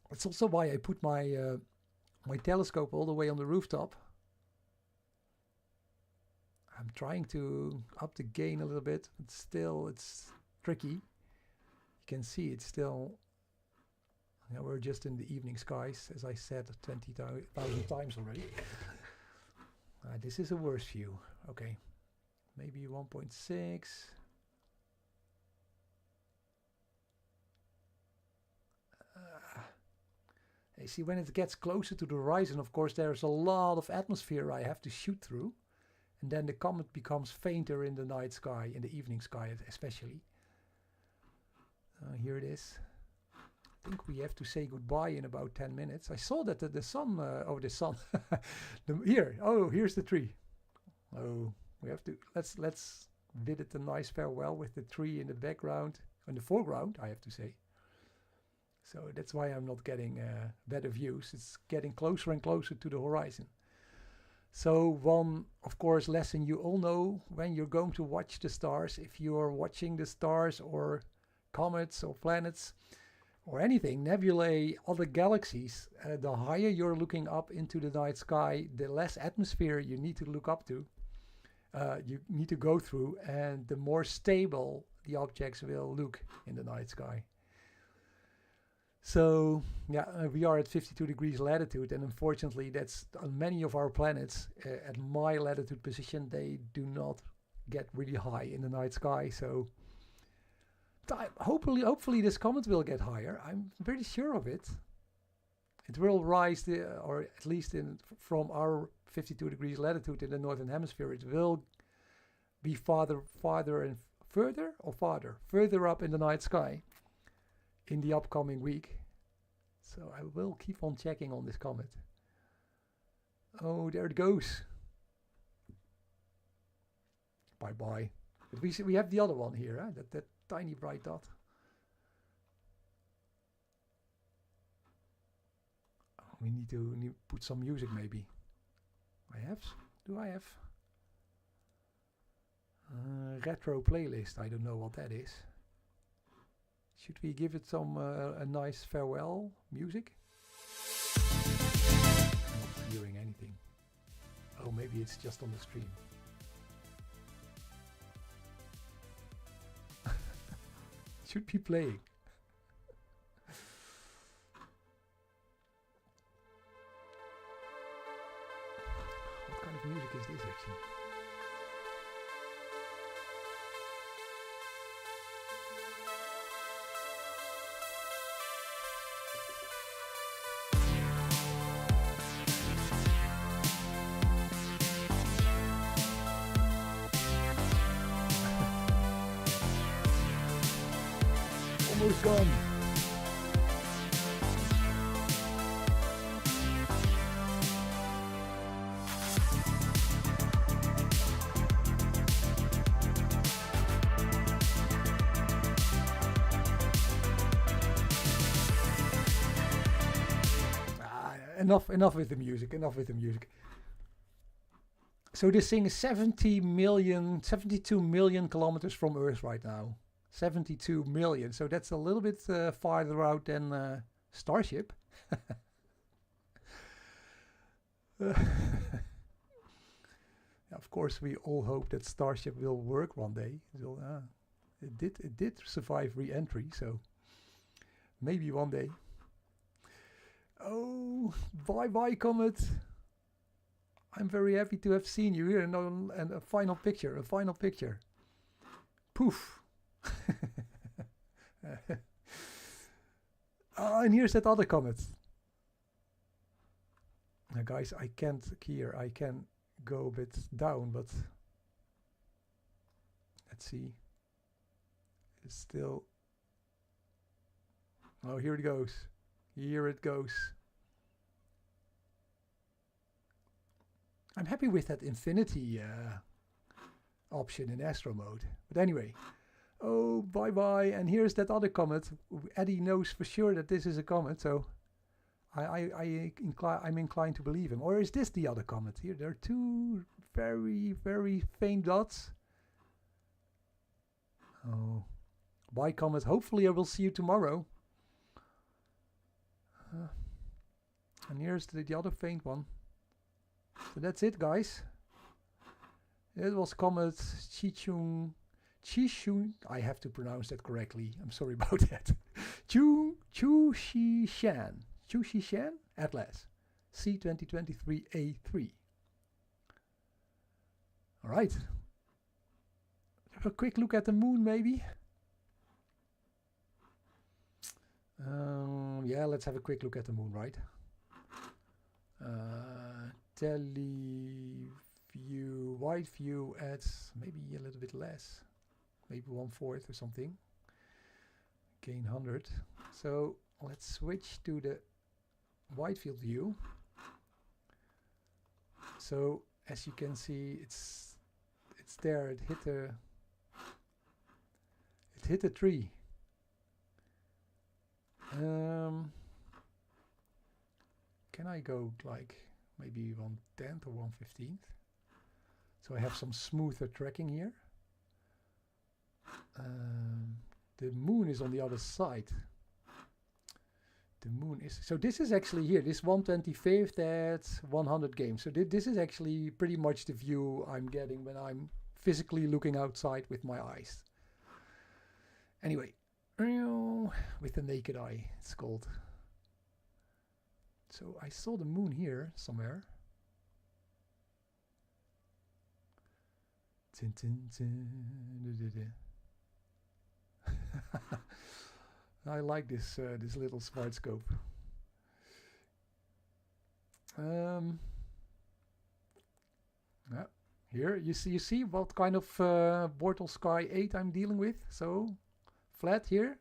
That's also why I put my my telescope all the way on the rooftop. I'm trying to up the gain a little bit, but still it's tricky. You can see it's still, you know, we're just in the evening skies, as I said 20,000 times already. This is a worse view. Okay, maybe 1.6. You see, when it gets closer to the horizon, of course, there's a lot of atmosphere I have to shoot through. And then the comet becomes fainter in the night sky, in the evening sky especially. Here it is. I think we have to say goodbye in about 10 minutes. I saw that the sun, the sun. Here's the tree. Oh, we have to, let's bid it a nice farewell with the tree in the background, in the foreground, I have to say. So that's why I'm not getting better views. It's getting closer and closer to the horizon. So one, of course, lesson you all know when you're going to watch the stars, if you are watching the stars or comets or planets or anything, nebulae, other galaxies, the higher you're looking up into the night sky, the less atmosphere you need to look up to, you need to go through, and the more stable the objects will look in the night sky. So yeah, we are at 52 degrees latitude, and unfortunately that's on many of our planets at my latitude position, they do not get really high in the night sky. So hopefully this comet will get higher. I'm pretty sure of it. It will rise, or at least from our 52 degrees latitude in the northern hemisphere, it will be farther up in the night sky in the upcoming week. So I will keep on checking on this comet. Oh, there it goes. Bye bye. But we have the other one here, huh? that tiny bright dot. Oh, we need to put some music maybe. Do I have? Retro playlist. I don't know what that is. Should we give it some a nice farewell music? I'm not hearing anything. Oh, maybe it's just on the stream. Should be playing. What kind of music is this actually? Almost gone. Enough with the music. So this thing is 72 million kilometers from Earth right now. 72 million. So that's a little bit farther out than Starship. Of course, we all hope that Starship will work one day. So, it did survive re-entry, so maybe one day. Oh, bye bye, Comet. I'm very happy to have seen you here, and a final picture, Poof. And here's that other comet. Now, guys, I can't here. I can go a bit down, but let's see. It's still. Oh, here it goes. Here it goes. I'm happy with that infinity option in Astro mode. But anyway. Oh, bye bye. And here's that other comet. Eddie knows for sure that this is a comet, so I'm inclined to believe him. Or is this the other comet? Here, there are two very, very faint dots. Oh, bye, comet. Hopefully I will see you tomorrow. And here's the other faint one. So that's it, guys. It was Comet Tsuchinshan. I have to pronounce that correctly. I'm sorry about that. Tsuchinshan-ATLAS C2023A3. All right. Have a quick look at the moon, maybe. Yeah, let's have a quick look at the moon, right? Teleview, wide view at maybe a little bit less, maybe 1/4 or something. Gain 100. So let's switch to the wide field view. So as you can see, it's there. It hit a tree. Can I go like maybe 1/10 or 1/15? So I have some smoother tracking here. The moon is on the other side. The moon is, so this is actually here, this 1/25 at 100 games. So this is actually pretty much the view I'm getting when I'm physically looking outside with my eyes. Anyway, with the naked eye, it's called. So I saw the moon here somewhere. I like this this little smart scope. Yeah, here you see what kind of Bortle Sky 8 I'm dealing with. So flat here.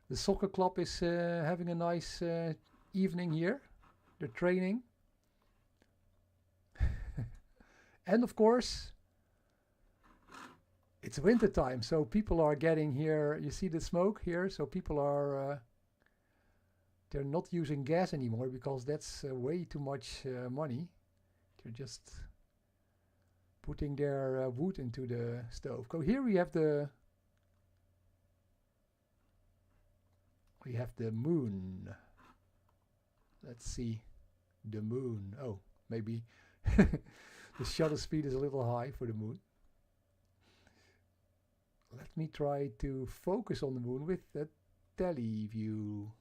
The soccer club is having a nice evening here. They're training. And of course, it's winter time, so people are getting here. You see the smoke here, so people are they're not using gas anymore because that's way too much money. They're just putting their wood into the stove. So here we have the moon. Let's see the moon. Oh, maybe the shutter speed is a little high for the moon. Let me try to focus on the moon with the teleview.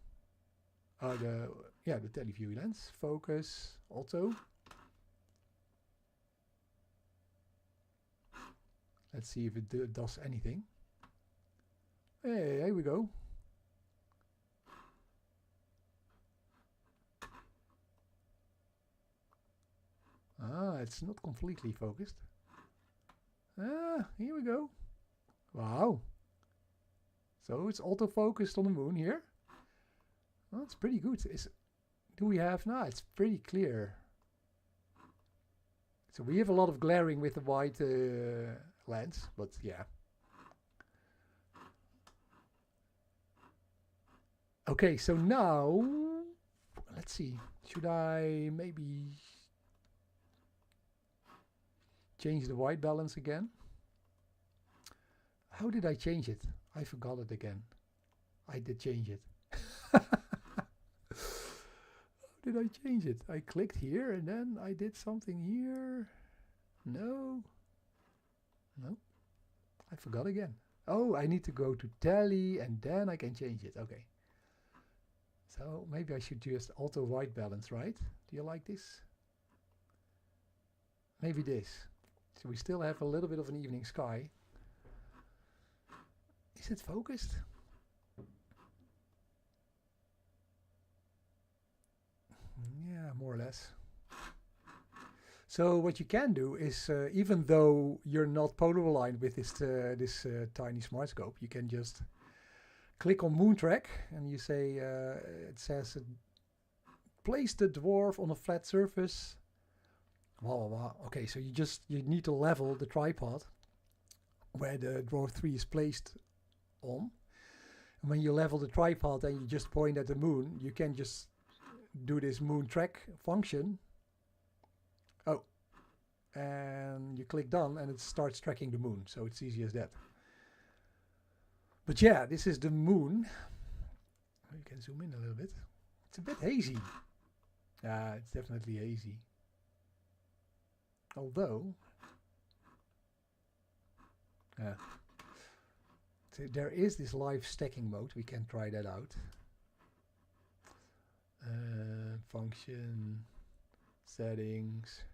The teleview lens. Focus, auto. Let's see if it does anything. Hey, here we go. It's not completely focused. Here we go. Wow. So it's auto-focused on the moon here. Well, that's pretty good. Do we have... No, it's pretty clear. So we have a lot of glaring with the wide lens, but yeah. Okay, so now... Let's see. Should I maybe... change the white balance again? How did I change it? I forgot it again. I did change it. How did I change it? I clicked here and then I did something here. No. No. I forgot again. Oh, I need to go to tally and then I can change it. Okay. So maybe I should just alter white balance, right? Do you like this? Maybe this. So we still have a little bit of an evening sky. Is it focused? Yeah, more or less. So what you can do is, even though you're not polar aligned with this tiny smart scope, you can just click on moon track and you say, it says, place the dwarf on a flat surface. Blah, blah, blah. Okay, so you need to level the tripod where the dwarf 3 is placed on. And when you level the tripod and you just point at the moon, you can just do this moon track function. Oh, and you click done and it starts tracking the moon. So it's easy as that. But yeah, this is the moon. You can zoom in a little bit. It's a bit hazy. Yeah, it's definitely hazy. Although, so there is this live stacking mode. We can try that out. Function, settings.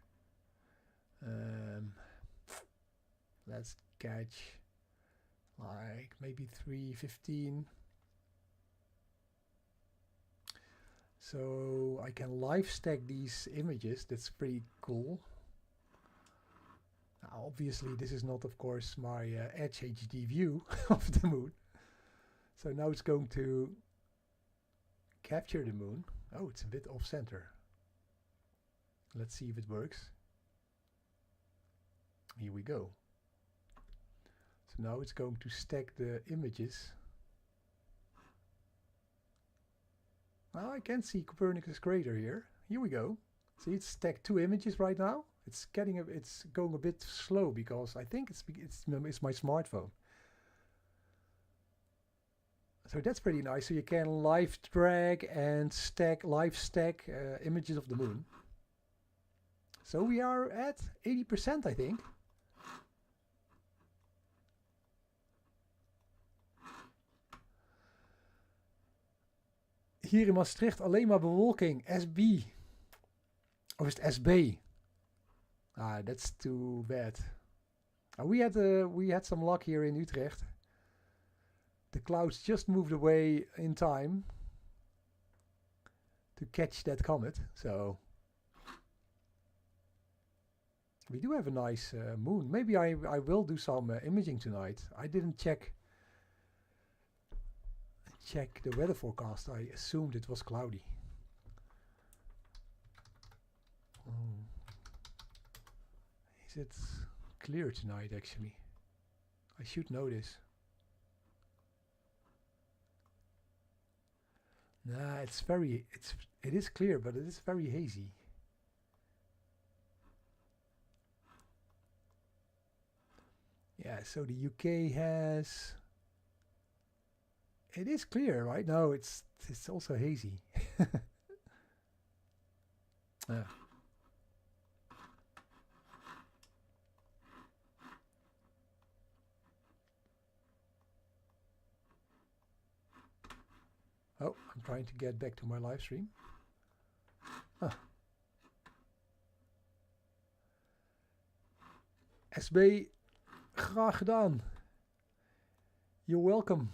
Let's catch like maybe 315. So I can live stack these images. That's pretty cool. Now, obviously, this is not, of course, my Edge HD view of the moon. So now it's going to capture the moon. Oh, it's a bit off center. Let's see if it works. Here we go. So now it's going to stack the images. Now I can see Copernicus crater here. Here we go. See, it's stacked 2 images right now. It's going a bit slow because I think it's my smartphone. So that's pretty nice. So you can live drag and live stack images of the moon. So we are at 80%, I think. Hier in Maastricht alleen maar bewolking. SB. Of is het SB? Ah, that's too bad. We had some luck here in Utrecht. The clouds just moved away in time to catch that comet. So we do have a nice moon. Maybe I will do some imaging tonight. I didn't check the weather forecast. I assumed it was cloudy. Is it clear tonight actually? I should know this. Nah, it is clear, but it is very hazy. Yeah, so the UK has... It is clear, right? No, it's also hazy. Oh, I'm trying to get back to my live stream. SB, graag gedaan. You're welcome.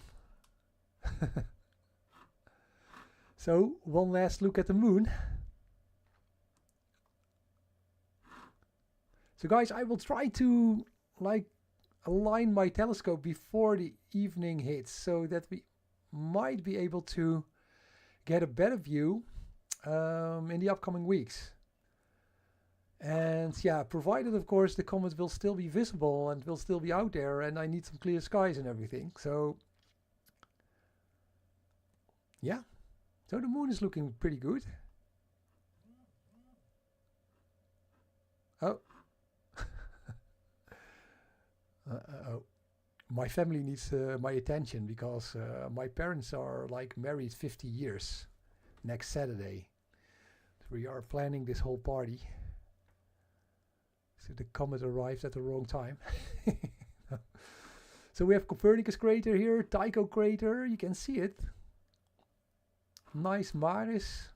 So, one last look at the moon. So guys, I will try to align my telescope before the evening hits so that we might be able to get a better view in the upcoming weeks. And yeah, provided of course the comet will still be visible and will still be out there, and I need some clear skies and everything. So yeah, so the moon is looking pretty good. Oh. Oh. My family needs my attention because my parents are like married 50 years next Saturday. We are planning this whole party. So the comet arrives at the wrong time. So we have Copernicus crater here, Tycho crater, you can see it. Nice Maris.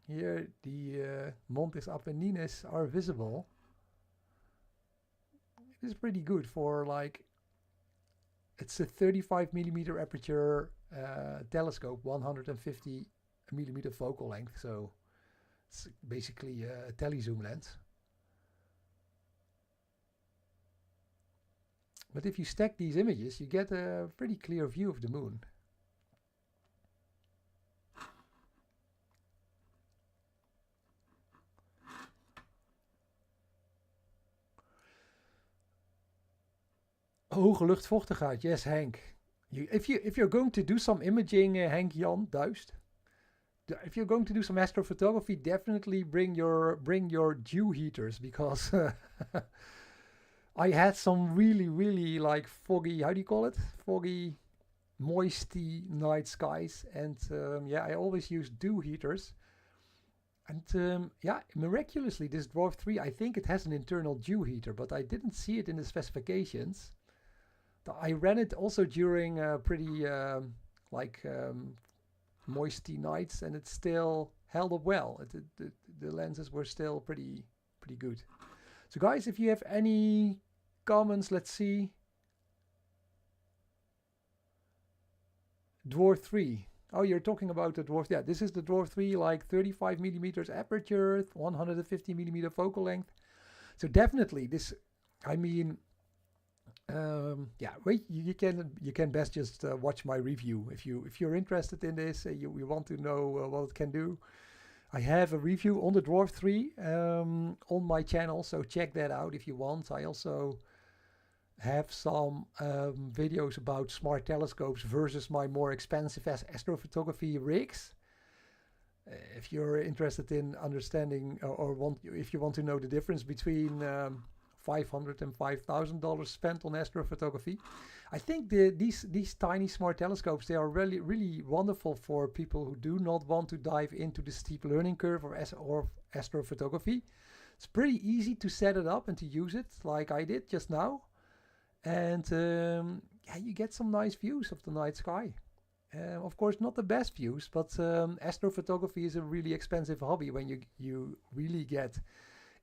Here the Montes Apennines are visible. It is pretty good for like, it's a 35 millimeter aperture telescope, 150 millimeter focal length, so it's basically a telezoom lens. But if you stack these images, you get a pretty clear view of the moon. Hoge luchtvochtigheid, yes, Henk. If you're going to do some imaging, Henk Jan Duist, if you're going to do some astrophotography, definitely bring your dew heaters, because I had some really like foggy, how do you call it? Foggy, moisty night skies, and yeah, I always use dew heaters. And yeah, miraculously, this Dwarf 3, I think it has an internal dew heater, but I didn't see it in the specifications. I ran it also during pretty moisty nights, and it still held up well. The lenses were still pretty good. So guys, if you have any comments, let's see. Dwarf 3. Oh, you're talking about the Dwarf. Yeah, this is the Dwarf 3, like 35 millimeters aperture, 150 millimeter focal length. So definitely this, I mean, yeah, wait, you can best just watch my review if you're interested in this. You want to know what it can do. I have a review on the Dwarf 3 on my channel, so check that out if you want. I also have some videos about smart telescopes versus my more expensive astrophotography rigs. If you're interested in understanding if you want to know the difference between $500 and $5,000 spent on astrophotography, I think these tiny smart telescopes, they are really wonderful for people who do not want to dive into the steep learning curve or astrophotography. It's pretty easy to set it up and to use it, like I did just now. And yeah, you get some nice views of the night sky. Of course, not the best views, but astrophotography is a really expensive hobby when you really get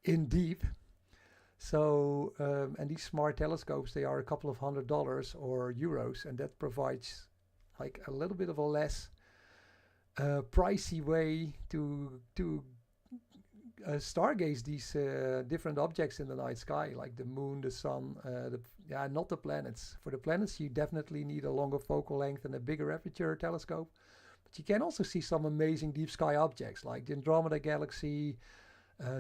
in deep. So, and these smart telescopes, they are a couple of $100 or euros, and that provides like a little bit of a less pricey way to stargaze these different objects in the night sky, like the moon, the sun, not the planets. For the planets, you definitely need a longer focal length and a bigger aperture telescope. But you can also see some amazing deep sky objects, like the Andromeda Galaxy,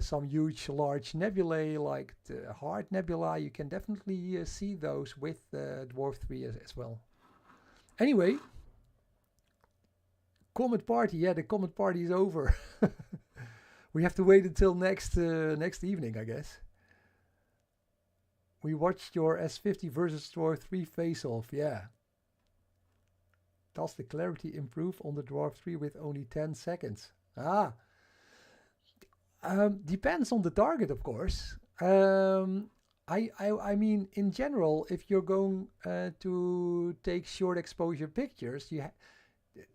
some huge, large nebulae, like the Hard Nebula. You can definitely see those with Dwarf 3 as well. Anyway, Comet Party. Yeah, the Comet Party is over. We have to wait until next evening, I guess. We watched your S50 versus Dwarf 3 face-off, yeah. Does the clarity improve on the Dwarf 3 with only 10 seconds? Depends on the target, of course. I mean, in general, if you're going to take short exposure pictures,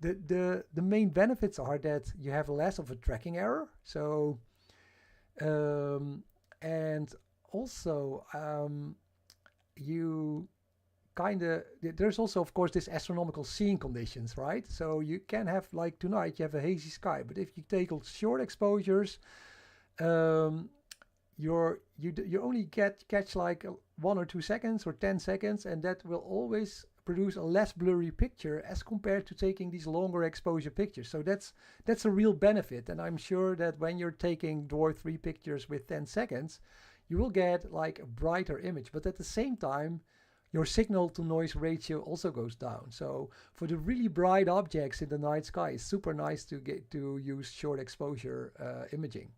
the main benefits are that you have less of a tracking error. So, and also you kind of, there's also, of course, this astronomical seeing conditions, right? So you can have, like tonight, you have a hazy sky, but if you take short exposures, you only catch like 1 or 2 seconds or 10 seconds, and that will always produce a less blurry picture as compared to taking these longer exposure pictures. So that's a real benefit, and I'm sure that when you're taking Dwarf 3 pictures with 10 seconds, you will get like a brighter image, but at the same time your signal to noise ratio also goes down. So for the really bright objects in the night sky, it's super nice to use short exposure imaging.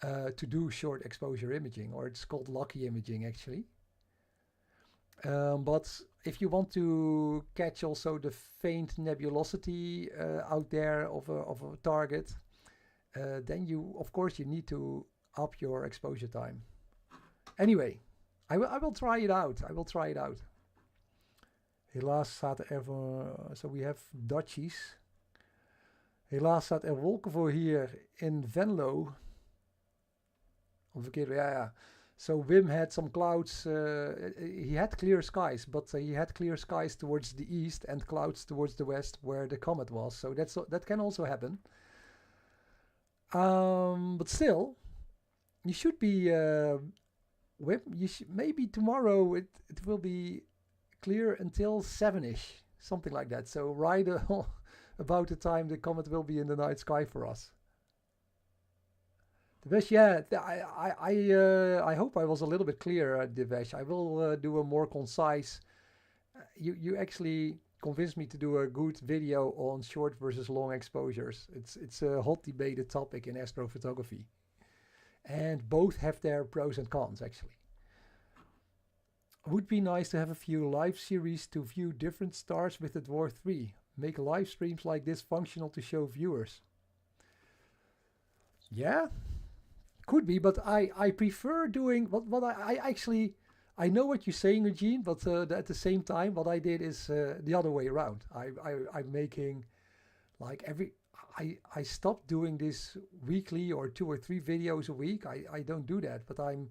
To do short exposure imaging, or it's called lucky imaging actually. But if you want to catch also the faint nebulosity out there of a target, then of course you need to up your exposure time. Anyway, I will try it out. I will try it out. Helaas staat er so we have Dutchies. Helaas staat er wolken voor hier in Venlo. Ja. So Wim had some clouds. He had clear skies, but he had clear skies towards the east and clouds towards the west where the comet was. So that can also happen. But still, you should be Wim. Maybe tomorrow it will be clear until 7ish, something like that. So right about the time the comet will be in the night sky for us. Devesh, yeah, I hope I was a little bit clear, Devesh. I will do a more concise. You actually convinced me to do a good video on short versus long exposures. It's a hot debated topic in astrophotography, and both have their pros and cons actually. Would be nice to have a few live series to view different stars with the Dwarf 3. Make live streams like this functional to show viewers. Yeah, could be, but I prefer doing what I actually, I know what you're saying, Eugene, but at the same time, what I did is the other way around. I'm making like I stopped doing this weekly or 2 or 3 videos a week. I don't do that, but I'm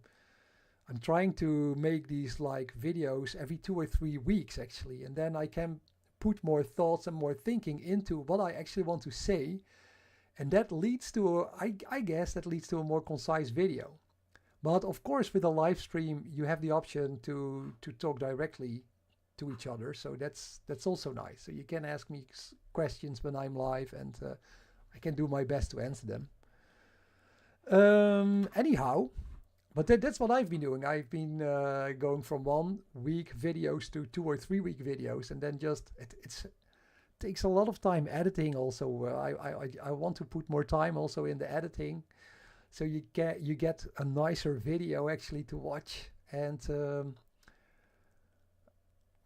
trying to make these like videos every 2 or 3 weeks actually, and then I can put more thoughts and more thinking into what I actually want to say, and that leads to I guess that leads to a more concise video. But of course, with a live stream, you have the option to talk directly to each other, so that's also nice. So you can ask me questions when I'm live, and I can do my best to answer them. Anyhow. But that's what I've been doing. I've been going from 1 week videos to 2 or 3 week videos, and then just it takes a lot of time editing. Also, I want to put more time also in the editing, so you get a nicer video actually to watch. And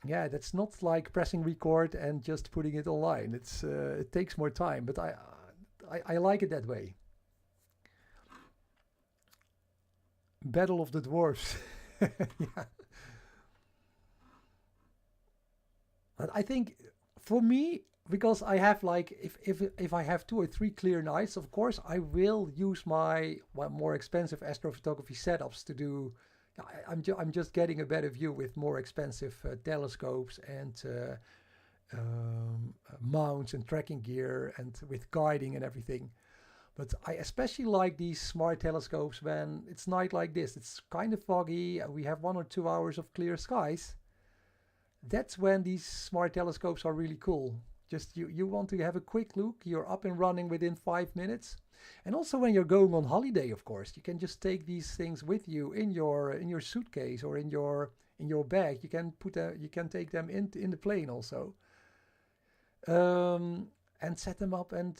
yeah, that's not like pressing record and just putting it online. It takes more time, but I like it that way. Battle of the Dwarfs. Yeah. But I think for me, because I have like if I have 2 or 3 clear nights, of course I will use my more expensive astrophotography setups to do. I'm just getting a better view with more expensive telescopes and mounts and tracking gear and with guiding and everything. But I especially like these smart telescopes when it's night like this. It's kind of foggy and we have 1 or 2 hours of clear skies. That's when these smart telescopes are really cool. Just you want to have a quick look, you're up and running within 5 minutes. And also when you're going on holiday, of course, you can just take these things with you in your suitcase or in your bag. You can take them in the plane also. And set them up and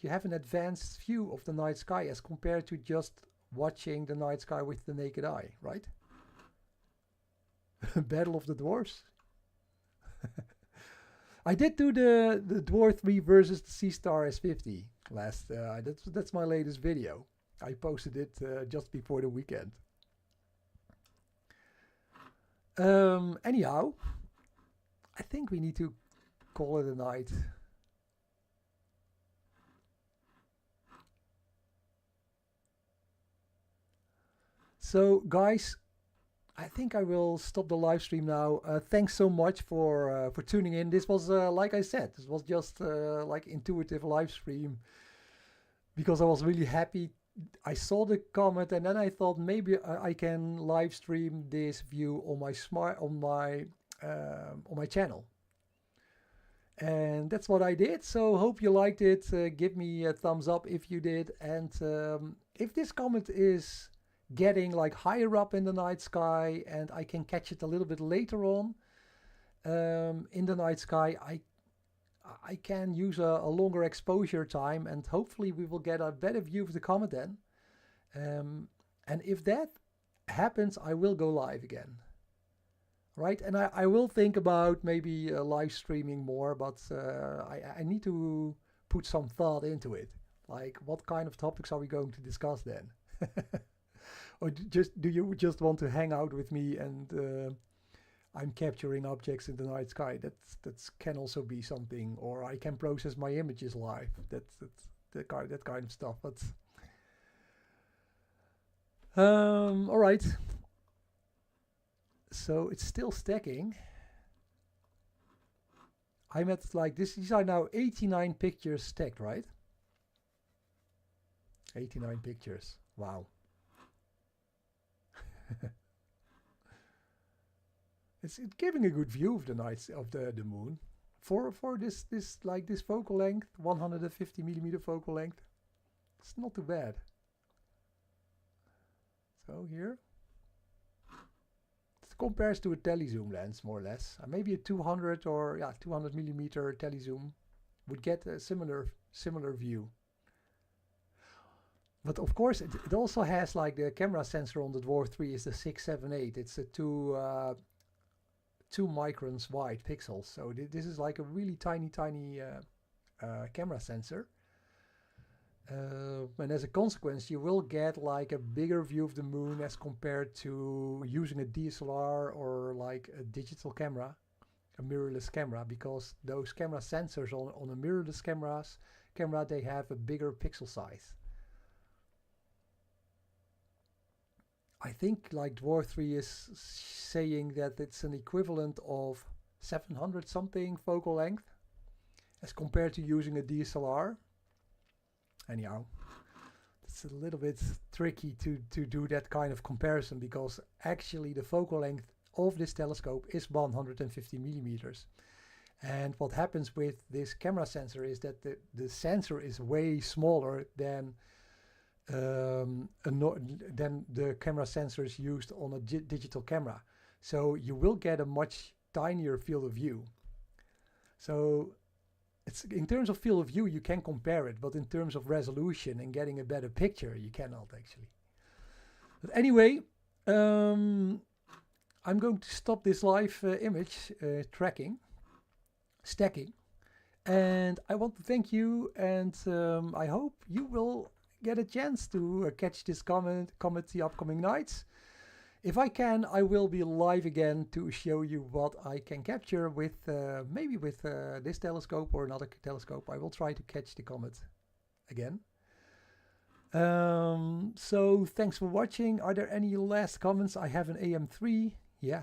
you have an advanced view of the night sky as compared to just watching the night sky with the naked eye, right? Battle of the Dwarfs. I did do the Dwarf 3 versus the Sea Star S50 last. That's my latest video. I posted it just before the weekend. Anyhow, I think we need to call it a night. So guys, I think I will stop the live stream now. Thanks so much for tuning in. This was, like I said, this was just like intuitive live stream because I was really happy. I saw the comment and then I thought maybe I can live stream this view on my channel. And that's what I did. So hope you liked it. Give me a thumbs up if you did. And if this comet is getting like higher up in the night sky and I can catch it a little bit later on in the night sky, I can use a longer exposure time, and hopefully we will get a better view of the comet then. And if that happens, I will go live again. right? And I will think about maybe live streaming more, but I need to put some thought into it. Like, what kind of topics are we going to discuss then? Or do you just want to hang out with me and I'm capturing objects in the night sky? That can also be something. Or I can process my images live. That's that kind of stuff. But all right. So it's still stacking. I'm at like this. These are now 89 pictures stacked, right? 89 pictures. Wow. It's giving a good view of the night of the moon. For this focal length, 150 millimeter focal length, it's not too bad. So here, it compares to a telezoom lens more or less. Maybe a 200 or 200 millimeter telezoom would get a similar view. But of course, it also has like the camera sensor on the Dwarf 3 is the 678. It's a 2 microns wide pixels. So this is like a really tiny camera sensor. And as a consequence, you will get like a bigger view of the moon as compared to using a DSLR or like a digital camera, a mirrorless camera, because those camera sensors on a mirrorless camera, they have a bigger pixel size. I think like Dwarf 3 is saying that it's an equivalent of 700 something focal length as compared to using a DSLR. Anyhow, it's a little bit tricky to do that kind of comparison, because actually the focal length of this telescope is 150 millimeters. And what happens with this camera sensor is that the sensor is way smaller than the camera sensors used on a digital camera. So you will get a much tinier field of view. So it's in terms of field of view, you can compare it, but in terms of resolution and getting a better picture, you cannot actually. But anyway, I'm going to stop this live image stacking, and I want to thank you, and I hope you will get a chance to catch this comet the upcoming nights. If I can, I will be live again to show you what I can capture with maybe with this telescope or another telescope. I will try to catch the comet again. So thanks for watching. Are there any last comments? I have an AM3. Yeah,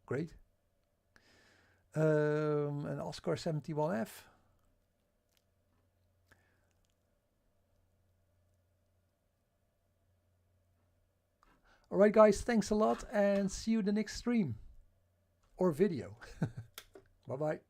great. An Oscar 71F. Alright guys, thanks a lot and see you in the next stream or video. Bye bye.